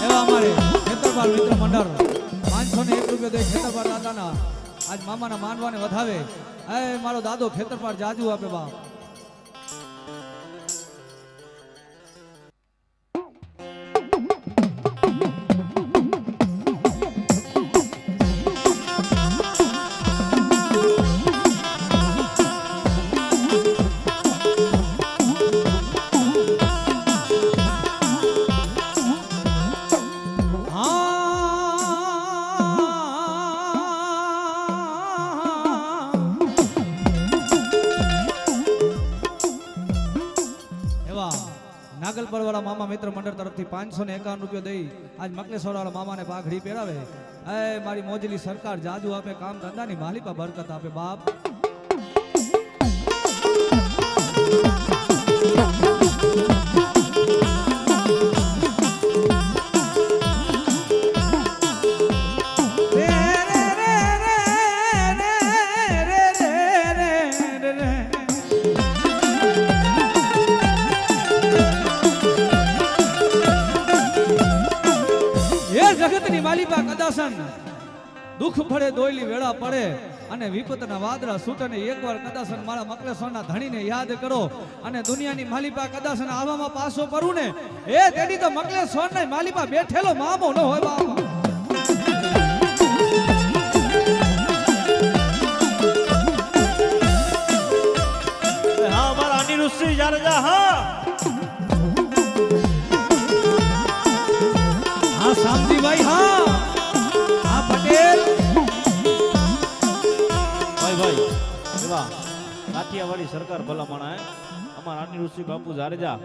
એવા અમારે ખેતરપાર મિત્ર મંડળ 501 રૂપિયા દે ખેતરપાર દાદાના આજ મામાના માનવાને વધાવે એ મારો દાદો ખેતરપાર જાજુ આપે બાપ નાગલપર વાળા મામા મિત્ર મંડળ તરફથી 551 રૂપિયા દઈ આજ મકલેશ્વર વાળા મામાને પાઘડી પહેરાવે એ મારી મોજલી સરકાર જાજુ આપે કામ ધંધાની માલિકા બરકત આપે બાપ કદાસન દુઃખ પડે દોયલી વેળા પડે અને વિપતના વાદળા છૂટને એકવાર કદાસન મારા મકલેશ્વરના ધણીને યાદ કરો અને દુનિયાની માલિપા કદાસન આવામાં પાછો કરું ને એ તેની તો મકલેશ્વરના માલિપા બેઠેલો મામો ન હોય બાપા. હા મારા અનિલ ઋષિ જાડેજા હા હા શામજીભાઈ હા હા પટેલ ભાઈ એવા કાઠિયાવાડી સરકાર ભલામણા અમારા અનિલ ઋષિ બાપુ જાડેજા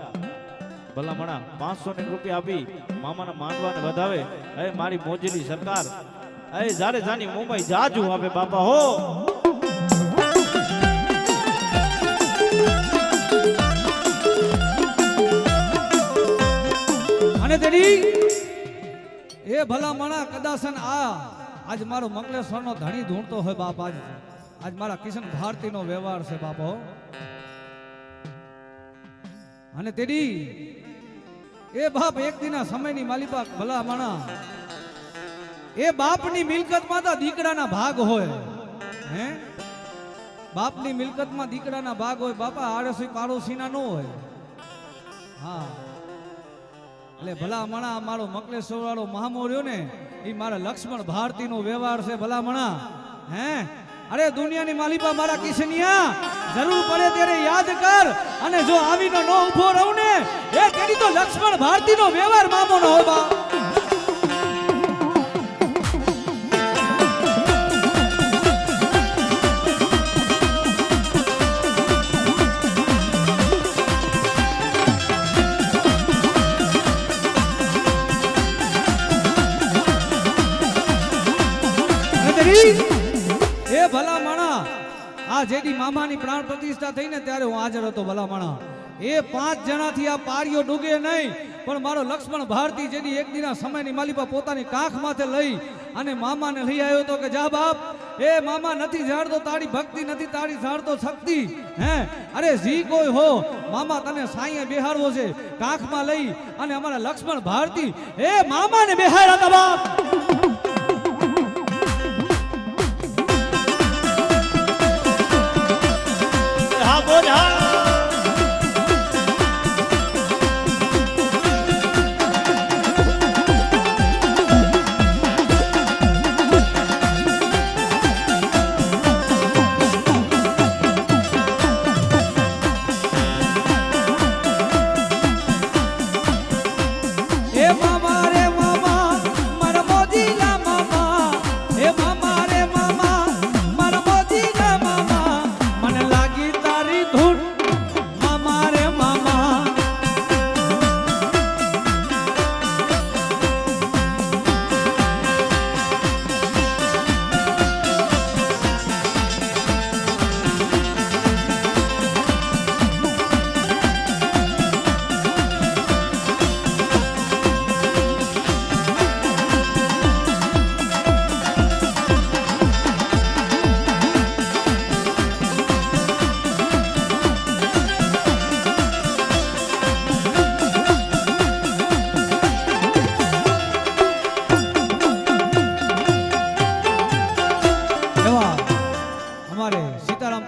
ભલામણા 500 રૂપિયા આપી મામાના માંડવાને વધાવે હે મારી મોજેલી સરકાર હે જાડેજાની મુંબઈ જાજુ આપે બાપા હો. અને તેની એ ભલામણા કદાસન આજ મારો મકલેશ્વરનો ધણી ધૂણતો હોય બાપ. આજ મારા કિશન ભારતીનો વ્યવહાર છે બાપો. અને તેડી એ બાપ એક દિના સમયની માલિપા ભલામણા એ બાપની મિલકતમાં તો દીકરાના ભાગ હોય હે બાપની મિલકતમાં દીકરાના ભાગ હોય બાપા. આડોશી પાડોશીના ન હોય. હા એટલે ભલામણા મારો મકલેશ્વર વાળો મહામો રહ્યો ને એ મારા લક્ષ્મણ ભારતીનો વ્યવહાર છે ભલામણા હે. અરે દુનિયાની માલિપા મારા કિશનિયા જરૂર પડે ત્યારે યાદ કર અને જો આવીને ન ઉભો રહું ને એ તેની તો લક્ષ્મણ ભારતીનો વ્યવહાર મામો ન હોય બા. એ ભલા માણા આ જેડી મામાની પ્રાણ પ્રતિષ્ઠા થઈ ને ત્યારે હું હાજર હતો ભલા માણા. એ 5 જણાથી આ પારીઓ ડૂગે નહીં પણ મારો લક્ષ્મણ ભારતી જેડી એક દિના સમયની માલિપા પોતાની કાખ માથે લઈ અને મામાને લઈ આવ્યો તો કે જા બાપ એ મામા નથી જાણતો તારી ભક્તિ નથી તારી જાણતો શક્તિ હે. અરે જી કોઈ હો મામા તને સાંયે બેહાડવો છે. કાખમાં લઈ અને અમારા લક્ષ્મણ ભારતી એ મામાને બેહાડ્યા હતા બાપ. હા બોલ હા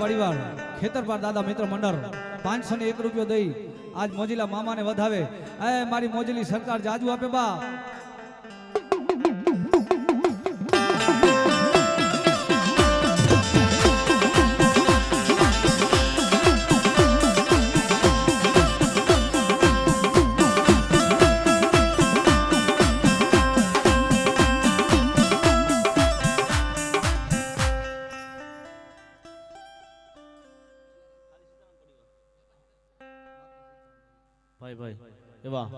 પરિવાર ખેતરપાર દાદા મિત્ર મંડળ 501 રૂપિયો દઈ આજ મોજીલા મામાને વધાવે. એ મારી મોજીલી સરકાર જાજુ આપે બા. ભાઈ એવા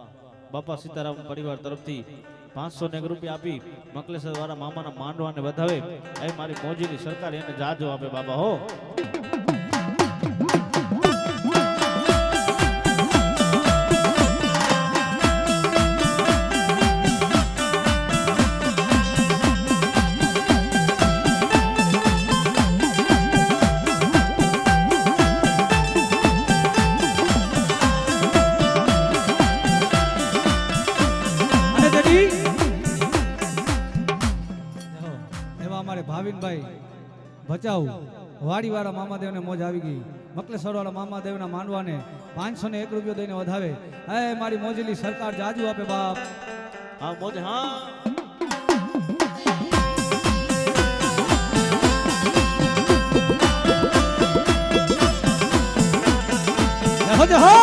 બાપા સીતારામ પરિવાર તરફથી 501 રૂપિયા આપી મકલેશ્વર વાળા મામાના માંડવાને વધાવે એ મારી મોજીની સરકાર એને જાજો આપે બાબા હો. ભચાઉ વાડીવાળા મામાદેવને મોજ આવી ગઈ. મકલેશ્વરવાળા મામાદેવના માંડવાને 501 રૂપિયો દઈને વધાવે. હે મારી મોજેલી સરકાર જાજુ આપે બાપ. હા મોજ હા હોજે હો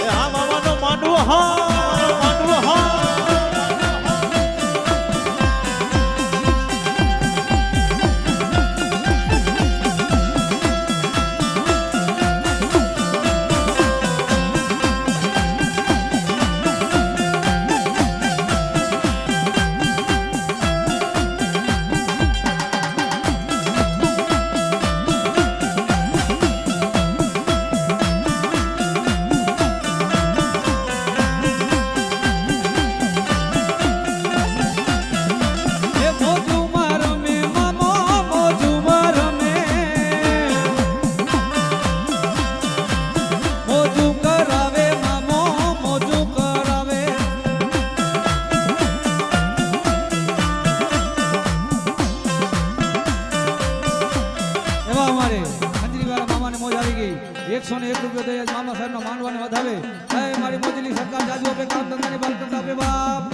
એ હા મામાનો માંડવો હા માંડવો હા મામા સાહેબ ના માંડવાને વધાવે. હે મારી મોજેલી સરકાર જાજુ આપે કામ ધંધાની બાલ કરતા આપે બાપ.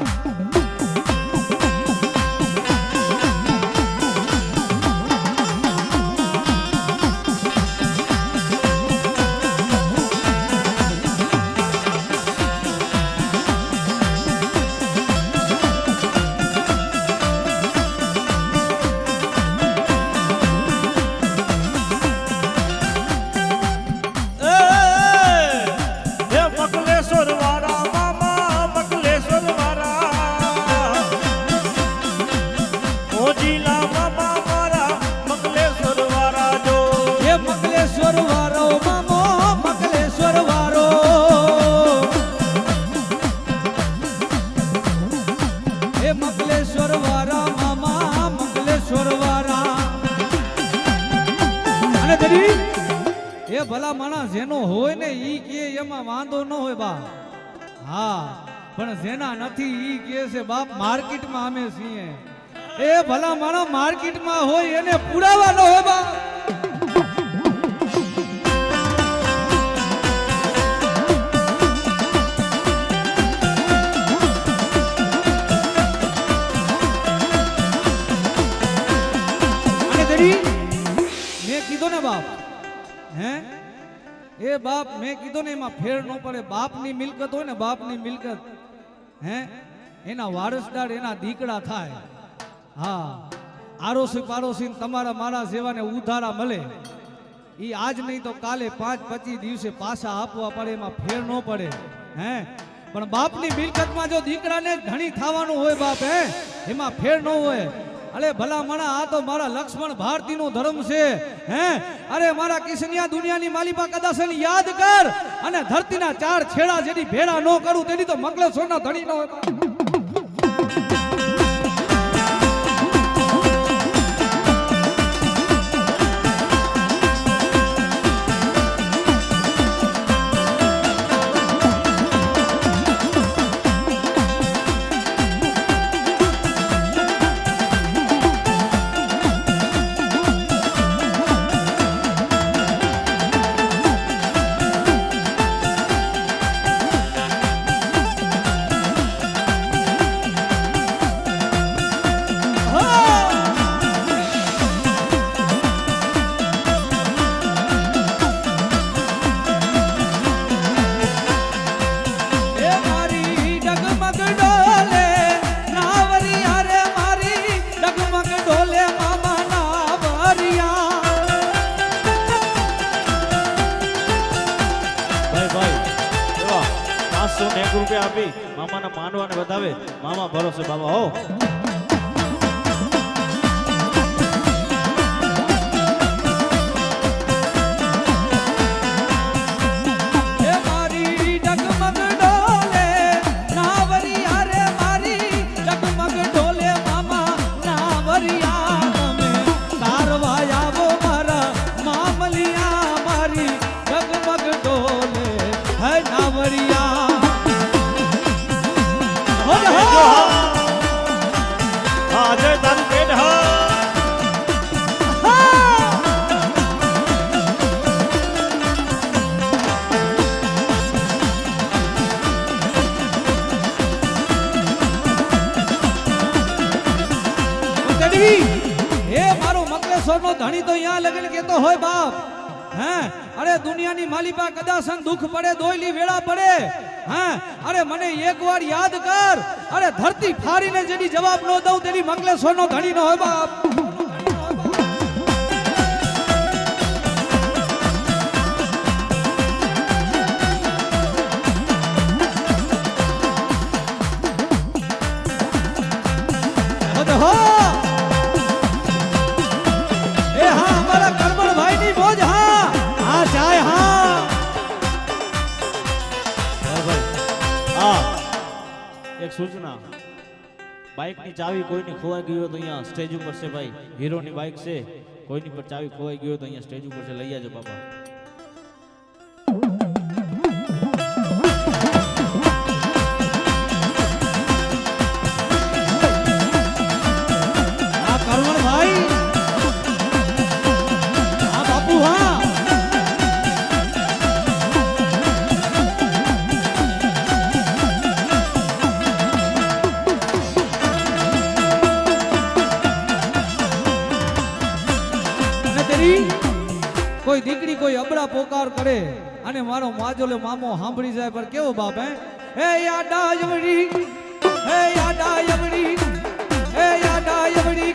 એ ભલા માણસ જેનો હોય ને ઈ કે એમાં વાંધો ન હોય બા. હા પણ જેના નથી ઈ કે છે બાપ માર્કેટમાં અમે છીએ. એ ભલા માણસ માર્કેટમાં હોય એને પુરાવા ન હોય બા. મેં કીધું ને બાપ હે એ બાપ મેં કીધું ને એમાં ફેર ન પડે. બાપની મિલકત હોય ને બાપની મિલકત હે એના વારસદાર એના દીકરા થાય. હા આરોસી પાડોશી તમારા મારા જેવાને ઉધારા મળે ઈ આજ નહીં તો કાલે 5-25 દિવસે પાછા આપવા પડે. એમાં ફેર ન પડે હે પણ બાપની મિલકતમાં જો દીકરાને ધણી થવાનું હોય બાપ હે એમાં ફેર ન હોય. અરે ભલા મણા આ તો મારા લક્ષ્મણ ભારતીનો ધર્મ છે હે. અરે મારા કિશનિયા દુનિયાની માલિપા કદાચ યાદ કર અને ધરતીના 4 છેડા જેની ભેળા ન કરું તેની તો મકલેશ્વરના ધણી ન હોય. રૂપિયા આપી મામાના માંડવાને વધાવે. મામા ભરોસે બાબા હો. મંગલેશ્વર નો ધણી તો અહીંયા લગન કેતો હોય બાપ હે અરે દુનિયાની માલિપા કદાસન દુઃખ પડે દોયલી વેળા પડે હે અરે મને એકવાર યાદ કર અરે ધરતી ફાડીને જેની જવાબ ન દઉં તેની મંગલેશ્વર નો ધણી ન હોય બાપ सूचना बाइक की चावी कोई नहीं खोवाई गई हो तो यहाँ स्टेज ऊपर से भाई हीरो की बाइक से कोई नहीं पर चावी खोवाई गई हो तो यहाँ स्टेज ऊपर से लई आजो बाबा कोई दीकरी कोई अबड़ा पोकार करे अने मारो माजोले मामो सांभળી જાય पर केवो बाप हे याडा यवड़ी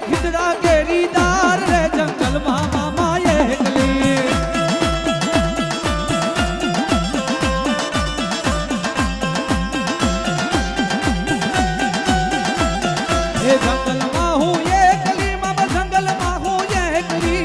खिदड़ा केरीदार रे जंगल मामा ये एकली हे जंगल माहू ये एकली मामा जंगल माहू ये एकली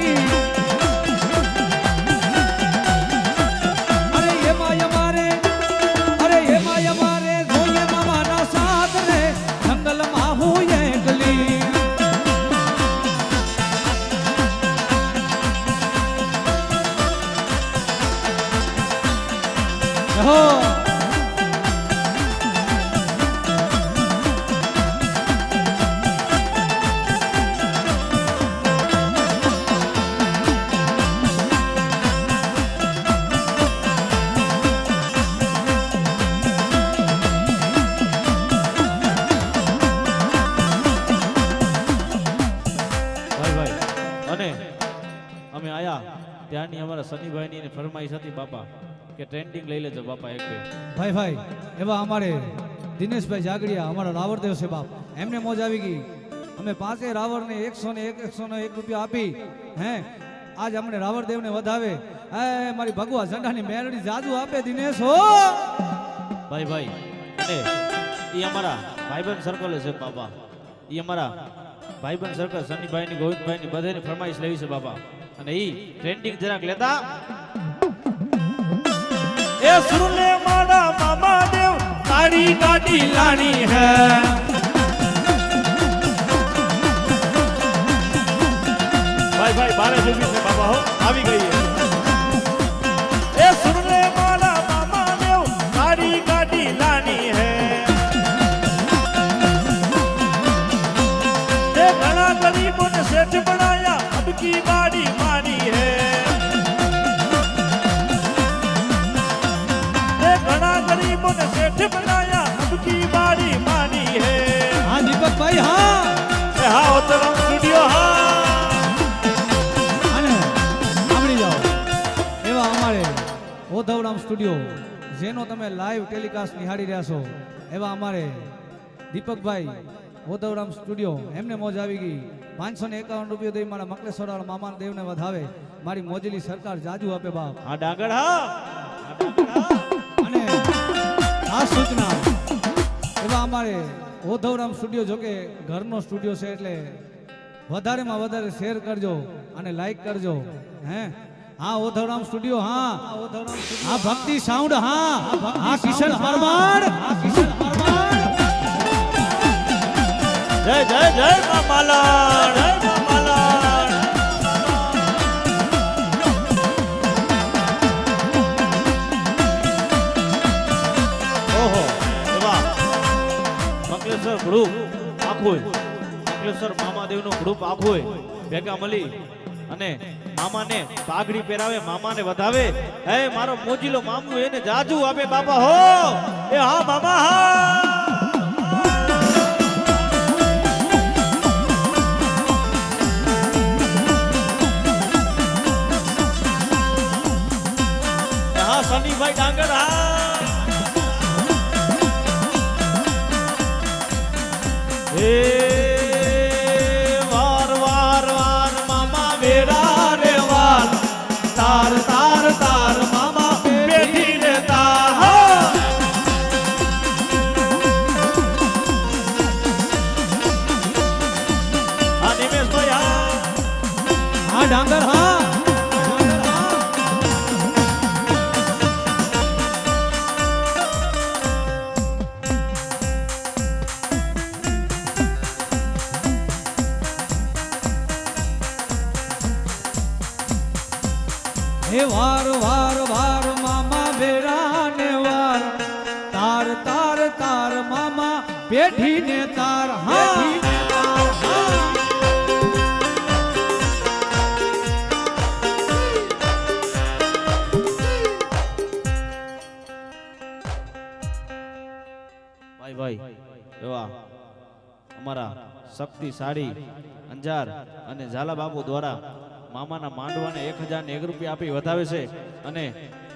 ત્યાંની અમારા સનીભાઈની ને ફરમાઈશ હતી બાપા કે ટ્રેન્ડિંગ લઈ લેજો બાપા એક ભાઈ ભાઈ એવા અમારે દિનેશભાઈ જાગડિયા અમારા રાવરદેવ છે બાપ એમને મોજ આવી ગઈ અમે પાંચે રાવરને 101 રૂપિયા આપી હે આજ અમને રાવરદેવને વધાવે હે મારી ભગવા ઝંડાની મેરડી જાજુ આપે દિનેશ હો ભાઈ ભાઈ અને ઈ અમારા ભાઈબંધ સર્કલ છે બાપા ઈ અમારા ભાઈબંધ સર્કલ સનીભાઈની ગોવિંદભાઈની બધાની ફરમાઈશ લેવી છે બાપા અને ઈ ટ્રેન્ડિંગ જરાક લેતા એ સુરલે મારા મામા દેવ તારી ગાડી લાણી હે ભાઈ ભાઈ બારે જમી છે બાબા હો આવી ગઈ એ સુરલે મારા મામા દેવ તારી ગાડી લાણી હે તે ઘણા ગરીબોને શેઠ બનાયા અબ કી બાડી મારી હે गरीबों ने सेठ बनाया अब की बारी मानी है हाँ दीपक भाई हाँ हाँ उतरम स्टूडियो हाँ અને સાંભળી જાઓ એવા અમારે ઓધવરામ સ્ટુડિયો જેનો તમે લાઈવ ટેલિકાસ્ટ નિહાળી રહ્યા છો એવા અમારે દીપકભાઈ ઓધવરામ સ્ટુડિયો એમને મોજ આવી ગઈ 551 રૂપિયા દઈ મારા મકલેશ્વર મામા દેવને વધાવે મારી મોજેલી સરકાર જાજુ આપે બાપ હા ડાગર હા અને આ સૂચના એવા અમારે ઓધવરામ સ્ટુડિયો જોકે ઘરનો સ્ટુડિયો છે એટલે વધારેમાં વધારે શેર કરજો અને લાઈક કરજો હે હા ઓધવરામ સ્ટુડિયો હા હા ભક્તિ સાઉન્ડ હા હા કિશન પરમાર જય જય જય મા માલા જય મા માલા ઓહો એવા મકલેશ્વર ગ્રુપ આખું મકલેશ્વર મામાદેવનું ગ્રુપ આખું ભેગા મળી અને મામાને પાઘડી પહેરાવે મામાને વધાવે હે મારો મોજીલો મામુ એને જાજુ આપે બાપા હો એ હા મામા હા ભાઈ ડાંગર હા હે વાર વાર વાર મામા વેરા રે વાર તાર તાર તાર મામા બેઠી રે તાર હા નિમેશભાઈ હા ડાંગર હા હે વાર વાર વાર મામા વેરા ને વાર તાર તાર તાર મામા બેઠી ને તાર હા ભાઈ એવા અમારા શક્તિશાળી અંજાર અને ઝાલા બાપુ દ્વારા મામાના માંડવાને 1001 રૂપિયા આપી વધાવે છે અને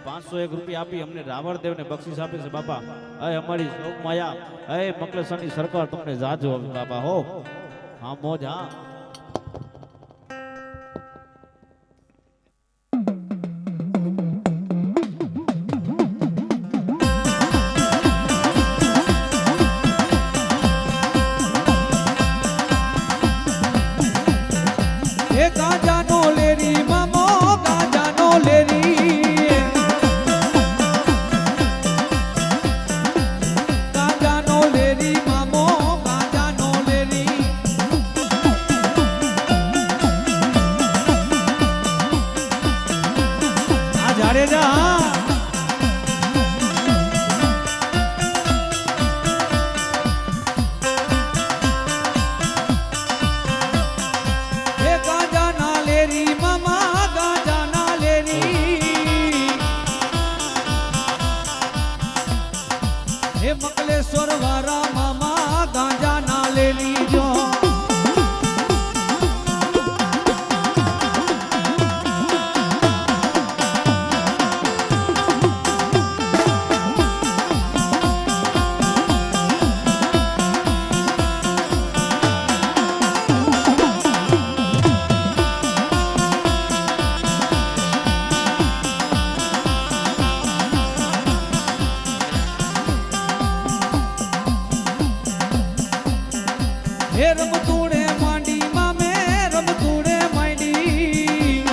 501 રૂપિયા આપી અમને રાવણદેવને બક્ષિસ આપે છે બાપા. અય અમારી શોક માયા અય મકલેસરની સરકાર તમને જાજો આપે બાપા હો. હા મોજ હા. મકલેશ્વર વાળા મામા ગાંજા ના લે લીજો હે રમતુડે માંડી મામે રમતુડે માંડી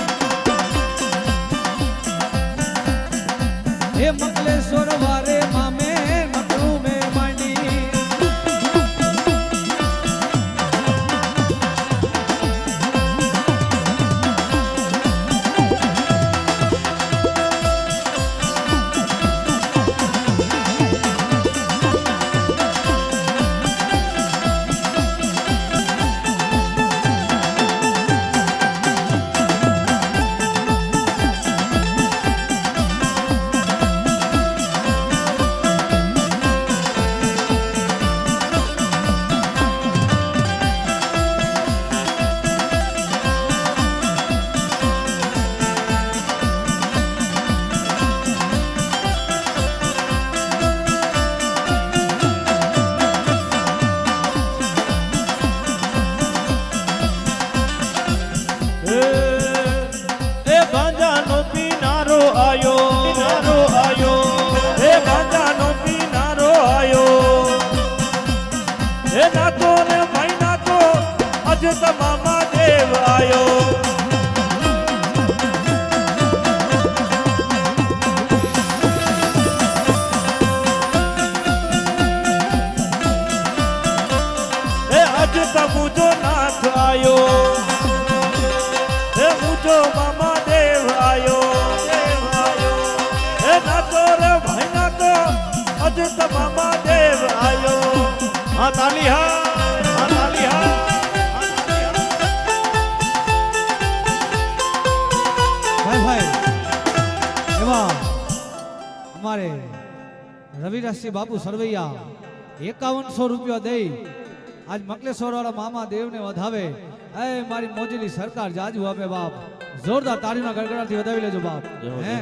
હે મકલેશ્વર વારે મામે મકરૂ મે માંડી મામા દેવ આયો હે અજ તમુજો નાથ આયો હે મુજો મામા દેવ આયો હે નાતો રે ભાઈ નાતો અજ મામા દેવ આયો. હા તાલી હા તાલી હા. અમારે રવિરાજસિંહ બાપુ સરવૈયા 5100 રૂપિયા દઈ આજ મકલેશ્વર વાળા મામા દેવને વધાવે. એ મારી મોજેલી સરકાર જાજુ આપે બાપ. જોરદાર તાળીના ગડગડાટથી વધાવી લેજો બાપ. હે